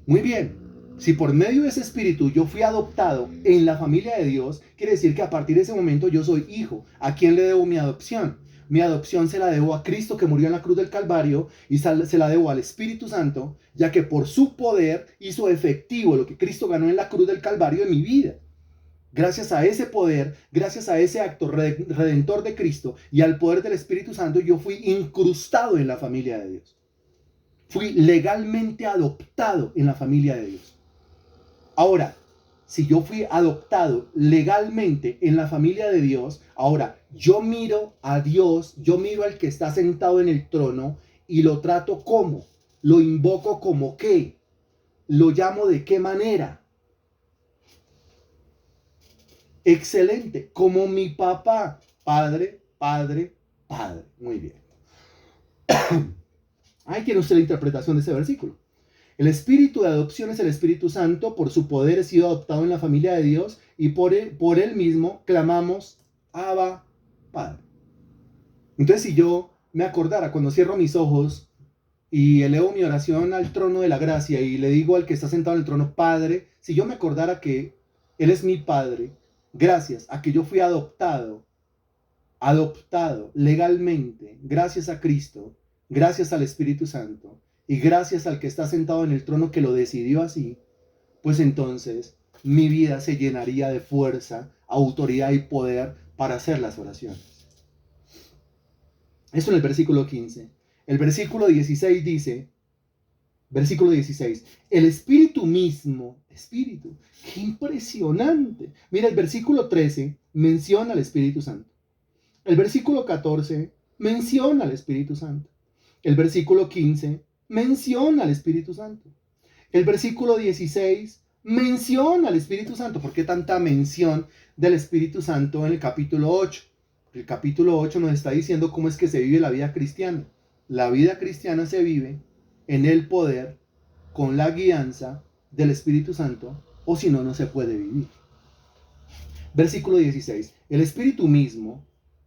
Muy bien. Si por medio de ese espíritu yo fui adoptado en la familia de Dios, quiere decir que a partir de ese momento yo soy hijo. ¿A quién le debo mi adopción? Mi adopción se la debo a Cristo que murió en la cruz del Calvario y se la debo al Espíritu Santo, ya que por su poder hizo efectivo lo que Cristo ganó en la cruz del Calvario en mi vida. Gracias a ese poder, gracias a ese acto redentor de Cristo y al poder del Espíritu Santo, yo fui incrustado en la familia de Dios. Fui legalmente adoptado en la familia de Dios. Ahora, si yo fui adoptado legalmente en la familia de Dios, ahora yo miro a Dios, yo miro al que está sentado en el trono y lo trato como, lo invoco como qué, lo llamo de qué manera. Excelente, como mi papá, padre, padre, padre. Muy bien. Ahí tiene usted la interpretación de ese versículo. El espíritu de adopción es el Espíritu Santo. Por su poder he sido adoptado en la familia de Dios y por él mismo clamamos Abba, Padre. Entonces, si yo me acordara cuando cierro mis ojos y elevo mi oración al trono de la gracia y le digo al que está sentado en el trono, Padre, si yo me acordara que Él es mi Padre, gracias a que yo fui adoptado legalmente, gracias a Cristo, gracias al Espíritu Santo y gracias al que está sentado en el trono que lo decidió así, pues entonces mi vida se llenaría de fuerza, autoridad y poder para hacer las oraciones. Esto en el versículo 15. El versículo 16 dice, versículo 16, el Espíritu mismo, Espíritu, qué impresionante. Mira, el versículo 13 menciona al Espíritu Santo. El versículo 14 menciona al Espíritu Santo. El versículo 15 menciona al Espíritu Santo. El versículo 16 menciona al Espíritu Santo. ¿Por qué tanta mención del Espíritu Santo en el capítulo 8? El capítulo 8 nos está diciendo cómo es que se vive la vida cristiana. La vida cristiana se vive en el poder, con la guianza del Espíritu Santo, o si no, no se puede vivir. Versículo 16. El Espíritu mismo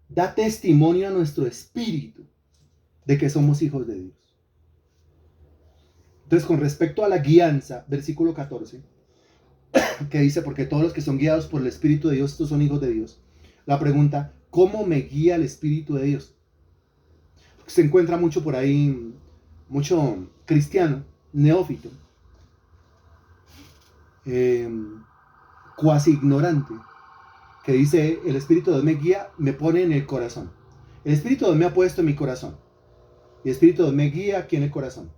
da testimonio a nuestro espíritu de que somos hijos de Dios. Entonces, con respecto a la guianza, versículo 14, que dice, porque todos los que son guiados por el Espíritu de Dios, estos son hijos de Dios. La pregunta, ¿cómo me guía el Espíritu de Dios? Porque se encuentra mucho por ahí, mucho cristiano, neófito, cuasi ignorante, que dice, el Espíritu de Dios me guía, me pone en el corazón. El Espíritu de Dios me ha puesto en mi corazón. Y el Espíritu de Dios me guía aquí en el corazón.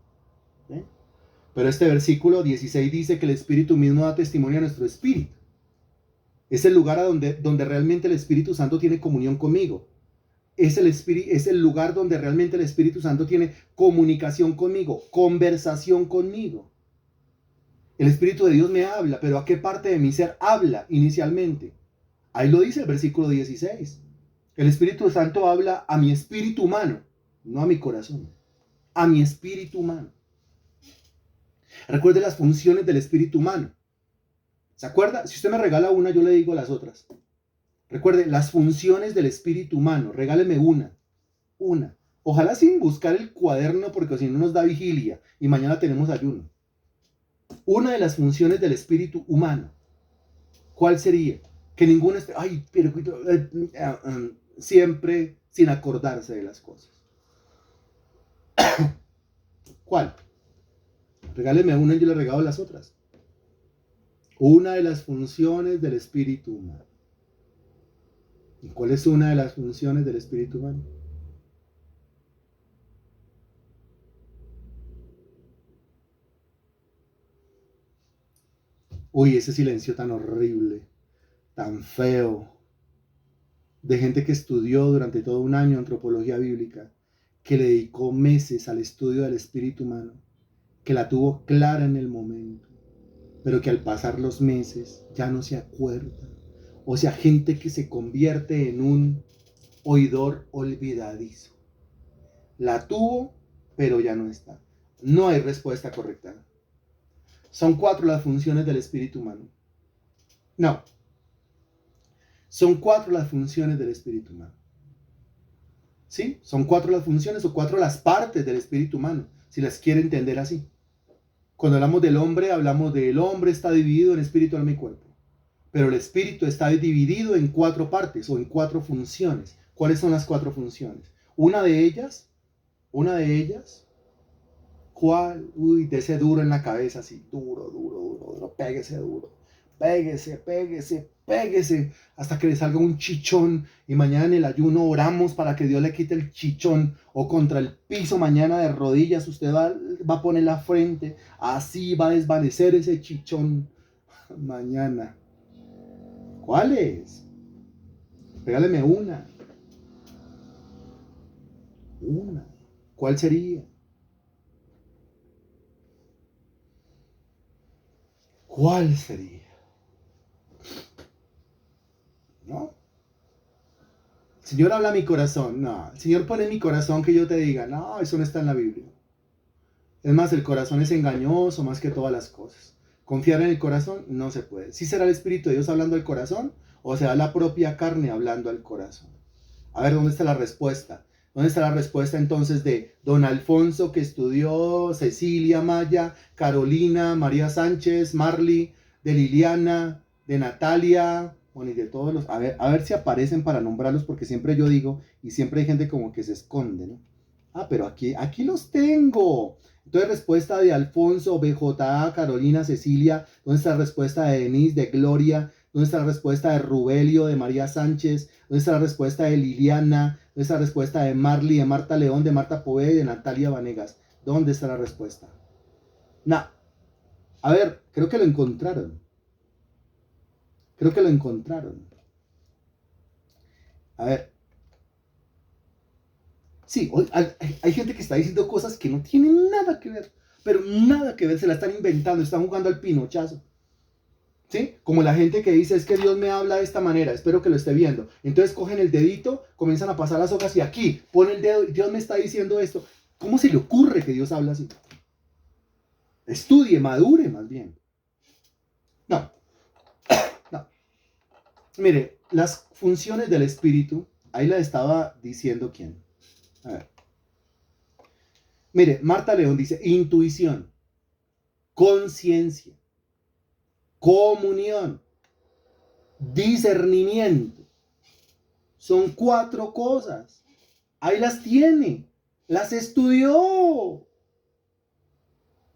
¿Sí? Pero este versículo 16 dice que el Espíritu mismo da testimonio a nuestro espíritu. Es el lugar donde realmente el Espíritu Santo tiene comunión conmigo. Es el lugar donde realmente el Espíritu Santo tiene comunicación conmigo, conversación conmigo. El Espíritu de Dios me habla, pero ¿a qué parte de mi ser habla inicialmente? Ahí lo dice el versículo 16. El Espíritu Santo habla a mi espíritu humano, no a mi corazón, a mi espíritu humano. Recuerde las funciones del espíritu humano. ¿Se acuerda? Si usted me regala una, yo le digo las otras. Recuerde, las funciones del espíritu humano. Regáleme una. Una. Ojalá sin buscar el cuaderno porque si no nos da vigilia y mañana tenemos ayuno. Una de las funciones del espíritu humano. ¿Cuál sería? Que ninguno esté, ay, pero siempre sin acordarse de las cosas. ¿Cuál? Regáleme una y yo le regalo las otras. Una de las funciones del espíritu humano. ¿Y cuál es una de las funciones del espíritu humano? Uy, ese silencio tan horrible, tan feo, de gente que estudió durante todo un año antropología bíblica, que le dedicó meses al estudio del espíritu humano, que la tuvo clara en el momento, pero que al pasar los meses ya no se acuerda. O sea, gente que se convierte en un oidor olvidadizo. La tuvo, pero ya no está. No hay respuesta correcta. Son 4 las funciones del espíritu humano. No. Son 4 las funciones del espíritu humano. ¿Sí? Son 4 las funciones o 4 las partes del espíritu humano, si las quiere entender así. Cuando hablamos del hombre está dividido en espíritu, alma y cuerpo. Pero el espíritu está dividido en 4 partes o en 4 funciones. ¿Cuáles son las 4 funciones? Una de ellas, ¿cuál? Uy, de ese duro en la cabeza, así, duro, péguese duro. Péguese, hasta que le salga un chichón y mañana en el ayuno oramos para que Dios le quite el chichón o contra el piso mañana de rodillas usted va a poner la frente, así va a desvanecer ese chichón mañana. ¿Cuál es? Regáleme una. ¿Cuál sería? ¿Cuál sería? ¿No? El Señor habla a mi corazón. No, el Señor pone en mi corazón que yo te diga, no, eso no está en la Biblia. Es más, el corazón es engañoso más que todas las cosas. Confiar en el corazón no se puede. ¿Sí será el Espíritu de Dios hablando al corazón o será la propia carne hablando al corazón? A ver, ¿dónde está la respuesta? ¿Dónde está la respuesta entonces de don Alfonso que estudió, Cecilia Maya, Carolina, María Sánchez, Marley, de Liliana, de Natalia, bueno, y de todos los... A ver si aparecen para nombrarlos porque siempre yo digo y siempre hay gente como que se esconde, ¿no? Ah, pero aquí los tengo. Entonces, respuesta de Alfonso, BJA, Carolina, Cecilia. ¿Dónde está la respuesta de Denise, de Gloria? ¿Dónde está la respuesta de Rubelio, de María Sánchez? ¿Dónde está la respuesta de Liliana? ¿Dónde está la respuesta de Marley, de Marta León, de Marta Poveda y de Natalia Vanegas? ¿Dónde está la respuesta? No. A ver, creo que lo encontraron. A ver. Sí, hay gente que está diciendo cosas que no tienen nada que ver, pero nada que ver, se la están inventando, están jugando al pinochazo. ¿Sí? Como la gente que dice, es que Dios me habla de esta manera, espero que lo esté viendo. Entonces cogen el dedito, comienzan a pasar las hojas y aquí, pone el dedo, Dios me está diciendo esto. ¿Cómo se le ocurre que Dios habla así? Estudie, madure más bien. No. Mire, las funciones del espíritu, ahí la estaba diciendo quién. A ver. Mire, Marta León dice intuición, conciencia, comunión, discernimiento. Son 4 cosas. Ahí las tiene. Las estudió.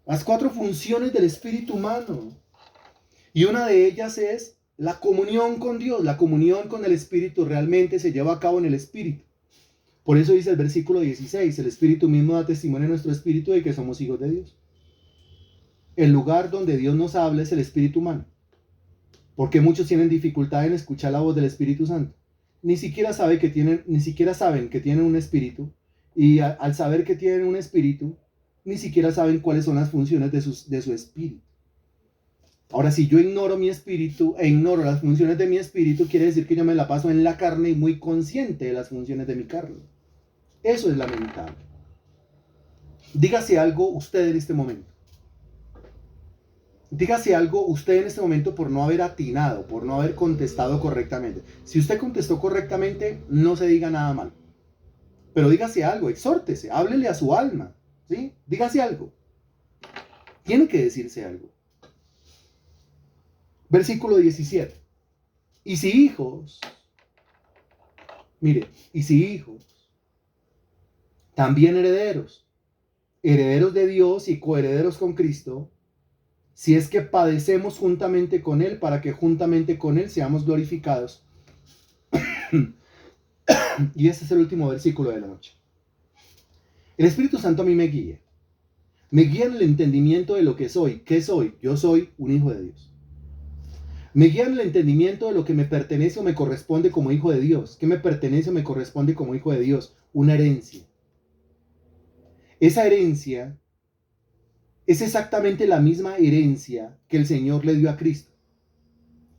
Las 4 funciones del espíritu humano. Y una de ellas es la comunión con Dios. La comunión con el espíritu realmente se lleva a cabo en el espíritu. Por eso dice el versículo 16, el espíritu mismo da testimonio a nuestro espíritu de que somos hijos de Dios. El lugar donde Dios nos habla es el espíritu humano. Porque muchos tienen dificultad en escuchar la voz del Espíritu Santo. Ni siquiera saben que tienen un espíritu. Y al saber que tienen un espíritu, ni siquiera saben cuáles son las funciones de su espíritu. Ahora, si yo ignoro mi espíritu e ignoro las funciones de mi espíritu, quiere decir que yo me la paso en la carne y muy consciente de las funciones de mi carne. Eso es lamentable. Dígase algo usted en este momento. dígase algo usted en este momento por no haber atinado, por no haber contestado correctamente. Si usted contestó correctamente, no se diga nada mal. Pero dígase algo, exhórtese, háblele a su alma, ¿sí? Dígase algo. Tiene que decirse algo. Versículo 17. Y si hijos, mire, y si hijos, también herederos, herederos de Dios y coherederos con Cristo, si es que padecemos juntamente con Él, para que juntamente con Él seamos glorificados. Y este es el último versículo de la noche. El Espíritu Santo a mí me guía. Me guía en el entendimiento de lo que soy. ¿Qué soy? Yo soy un hijo de Dios. Me guía en el entendimiento de lo que me pertenece o me corresponde como hijo de Dios. ¿Qué me pertenece o me corresponde como hijo de Dios? Una herencia. Esa herencia es exactamente la misma herencia que el Señor le dio a Cristo.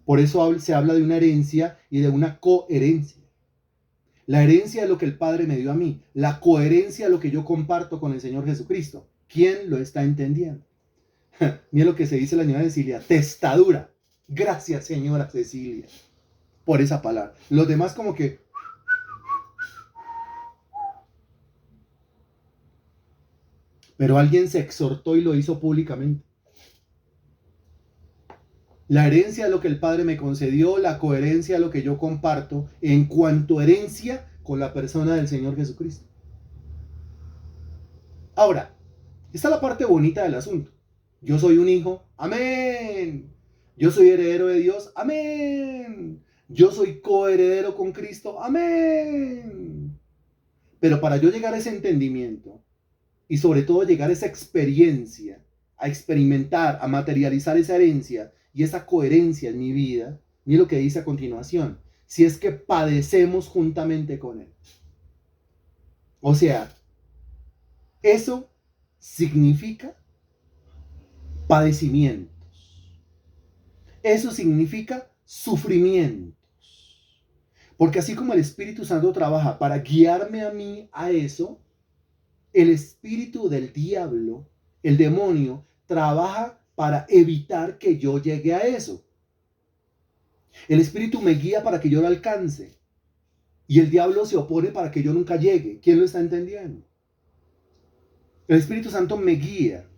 Por eso se habla de una herencia y de una coherencia. La herencia de lo que el Padre me dio a mí, la coherencia de lo que yo comparto con el Señor Jesucristo. ¿Quién lo está entendiendo? Mira lo que se dice la señora Cecilia, testadura. Gracias, señora Cecilia, por esa palabra. Los demás como que... Pero alguien se exhortó y lo hizo públicamente. La herencia de lo que el Padre me concedió, la coherencia de lo que yo comparto en cuanto a herencia con la persona del Señor Jesucristo. Ahora, esta es la parte bonita del asunto. Yo soy un hijo, amén. Yo soy heredero de Dios, amén. Yo soy coheredero con Cristo, amén. Pero para yo llegar a ese entendimiento y sobre todo llegar a esa experiencia, a experimentar, a materializar esa herencia y esa coherencia en mi vida, mire lo que dice a continuación, si es que padecemos juntamente con Él. O sea, eso significa padecimientos. Eso significa sufrimientos. Porque así como el Espíritu Santo trabaja para guiarme a mí a eso, el espíritu del diablo, el demonio, trabaja para evitar que yo llegue a eso. El espíritu me guía para que yo lo alcance. Y el diablo se opone para que yo nunca llegue. ¿Quién lo está entendiendo? El Espíritu Santo me guía,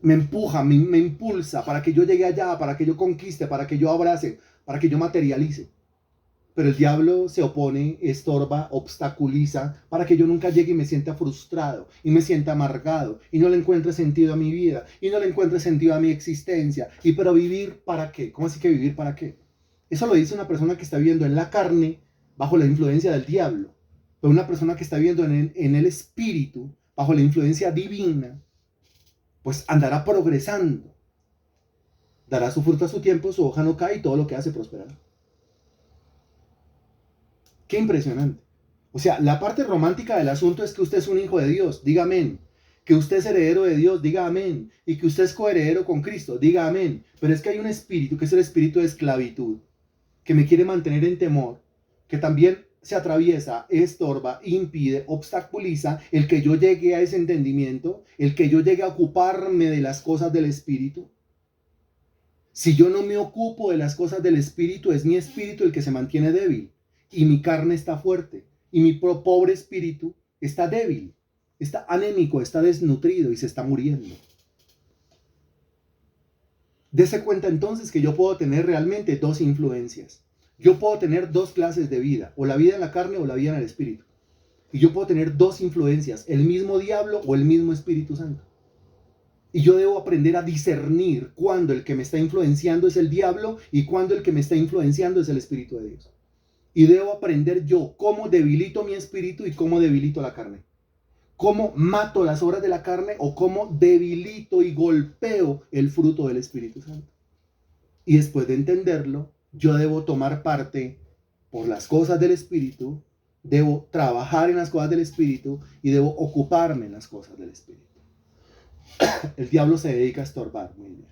me empuja, me impulsa para que yo llegue allá, para que yo conquiste, para que yo abrace, para que yo materialice. Pero el diablo se opone, estorba, obstaculiza para que yo nunca llegue y me sienta frustrado y me sienta amargado y no le encuentre sentido a mi vida y no le encuentre sentido a mi existencia. ¿Y pero vivir para qué? ¿Cómo así que vivir para qué? Eso lo dice una persona que está viviendo en la carne bajo la influencia del diablo. Pero una persona que está viviendo en el espíritu bajo la influencia divina, pues andará progresando. Dará su fruto a su tiempo, su hoja no cae y todo lo que hace prosperará. Qué impresionante. O sea, la parte romántica del asunto es que usted es un hijo de Dios, diga amén. Que usted es heredero de Dios, diga amén. Y que usted es coheredero con Cristo, diga amén. Pero es que hay un espíritu, que es el espíritu de esclavitud, que me quiere mantener en temor, que también se atraviesa, estorba, impide, obstaculiza el que yo llegue a ese entendimiento, el que yo llegue a ocuparme de las cosas del espíritu. Si yo no me ocupo de las cosas del espíritu, es mi espíritu el que se mantiene débil. Y mi carne está fuerte, y mi pobre espíritu está débil, está anémico, está desnutrido y se está muriendo. Dese cuenta entonces que yo puedo tener realmente dos influencias. Yo puedo tener dos clases de vida, o la vida en la carne o la vida en el espíritu. Y yo puedo tener dos influencias, el mismo diablo o el mismo Espíritu Santo. Y yo debo aprender a discernir cuándo el que me está influenciando es el diablo y cuándo el que me está influenciando es el Espíritu de Dios. Y debo aprender yo cómo debilito mi espíritu y cómo debilito la carne. Cómo mato las obras de la carne o cómo debilito y golpeo el fruto del Espíritu Santo. Y después de entenderlo, yo debo tomar parte por las cosas del Espíritu, debo trabajar en las cosas del Espíritu y debo ocuparme en las cosas del Espíritu. El diablo se dedica a estorbar. Muy bien.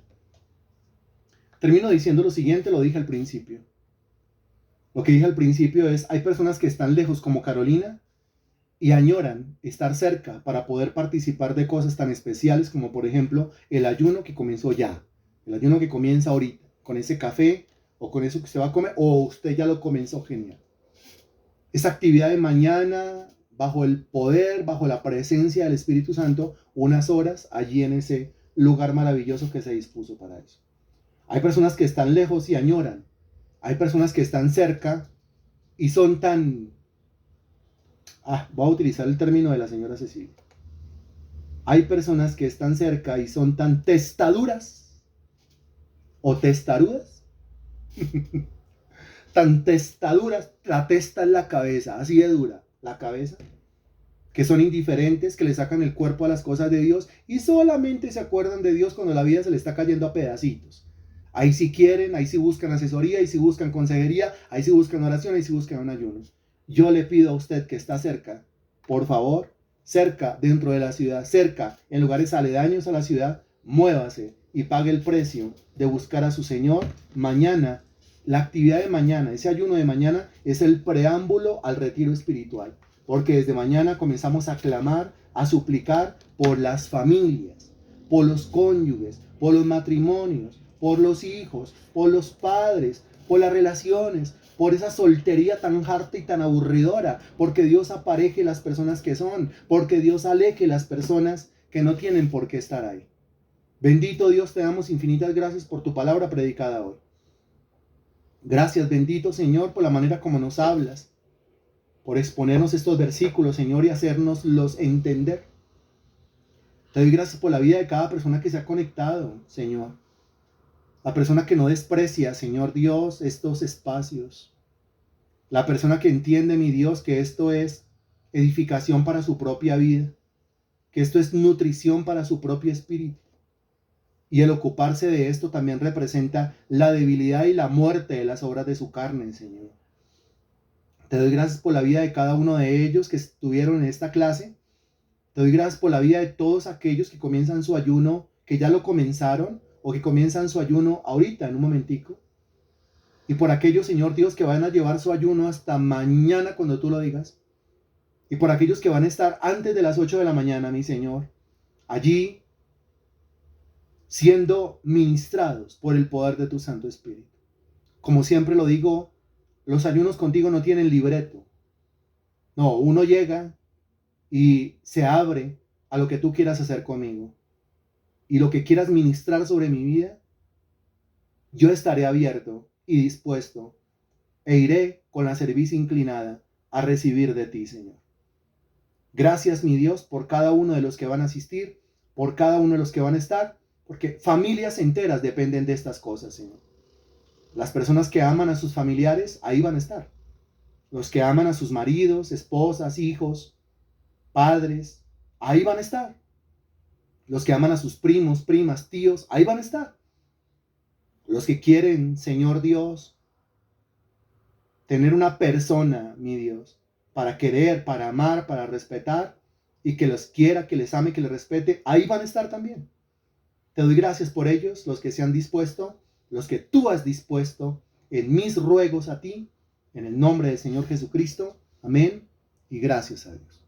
Termino diciendo lo siguiente, lo dije al principio. Lo que dije al principio es, hay personas que están lejos como Carolina y añoran estar cerca para poder participar de cosas tan especiales como por ejemplo el ayuno que comenzó ya, el ayuno que comienza ahorita, con ese café o con eso que usted va a comer, o usted ya lo comenzó, genial. Esa actividad de mañana, bajo el poder, bajo la presencia del Espíritu Santo, unas horas allí en ese lugar maravilloso que se dispuso para eso. Hay personas que están lejos y añoran. Hay personas que están cerca y son tan... voy a utilizar el término de la señora Cecilia. Hay personas que están cerca y son tan testaduras o testarudas. Tan testaduras, la testa en la cabeza, así de dura la cabeza, que son indiferentes, que le sacan el cuerpo a las cosas de Dios y solamente se acuerdan de Dios cuando la vida se le está cayendo a pedacitos. Ahí sí quieren, ahí sí buscan asesoría, ahí sí buscan consejería, ahí sí buscan oración, ahí sí buscan un ayuno. Yo le pido a usted que está cerca, por favor, cerca dentro de la ciudad, cerca en lugares aledaños a la ciudad, muévase y pague el precio de buscar a su Señor mañana. La actividad de mañana, ese ayuno de mañana, es el preámbulo al retiro espiritual, porque desde mañana comenzamos a clamar, a suplicar por las familias, por los cónyuges, por los matrimonios, por los hijos, por los padres, por las relaciones, por esa soltería tan harta y tan aburridora, porque Dios apareje las personas que son, porque Dios aleje las personas que no tienen por qué estar ahí. Bendito Dios, te damos infinitas gracias por tu palabra predicada hoy. Gracias, bendito Señor, por la manera como nos hablas, por exponernos estos versículos, Señor, y hacernoslos entender. Te doy gracias por la vida de cada persona que se ha conectado, Señor. La persona que no desprecia, Señor Dios, estos espacios. La persona que entiende, mi Dios, que esto es edificación para su propia vida, que esto es nutrición para su propio espíritu. Y el ocuparse de esto también representa la debilidad y la muerte de las obras de su carne, Señor. Te doy gracias por la vida de cada uno de ellos que estuvieron en esta clase. Te doy gracias por la vida de todos aquellos que comienzan su ayuno, que ya lo comenzaron, o que comienzan su ayuno ahorita, en un momentico. Y por aquellos, Señor Dios, que van a llevar su ayuno hasta mañana cuando tú lo digas. Y por aquellos que van a estar antes de las 8 de la mañana, mi Señor, allí siendo ministrados por el poder de tu Santo Espíritu. Como siempre lo digo, los ayunos contigo no tienen libreto. No, uno llega y se abre a lo que tú quieras hacer conmigo. Y lo que quieras ministrar sobre mi vida, yo estaré abierto y dispuesto e iré con la cerviz inclinada a recibir de ti, Señor. Gracias, mi Dios, por cada uno de los que van a asistir, por cada uno de los que van a estar, porque familias enteras dependen de estas cosas, Señor. Las personas que aman a sus familiares, ahí van a estar. Los que aman a sus maridos, esposas, hijos, padres, ahí van a estar. Los que aman a sus primos, primas, tíos, ahí van a estar. Los que quieren, Señor Dios, tener una persona, mi Dios, para querer, para amar, para respetar, y que los quiera, que les ame, que les respete, ahí van a estar también. Te doy gracias por ellos, los que se han dispuesto, los que tú has dispuesto, en mis ruegos a ti, en el nombre del Señor Jesucristo. Amén y gracias a Dios.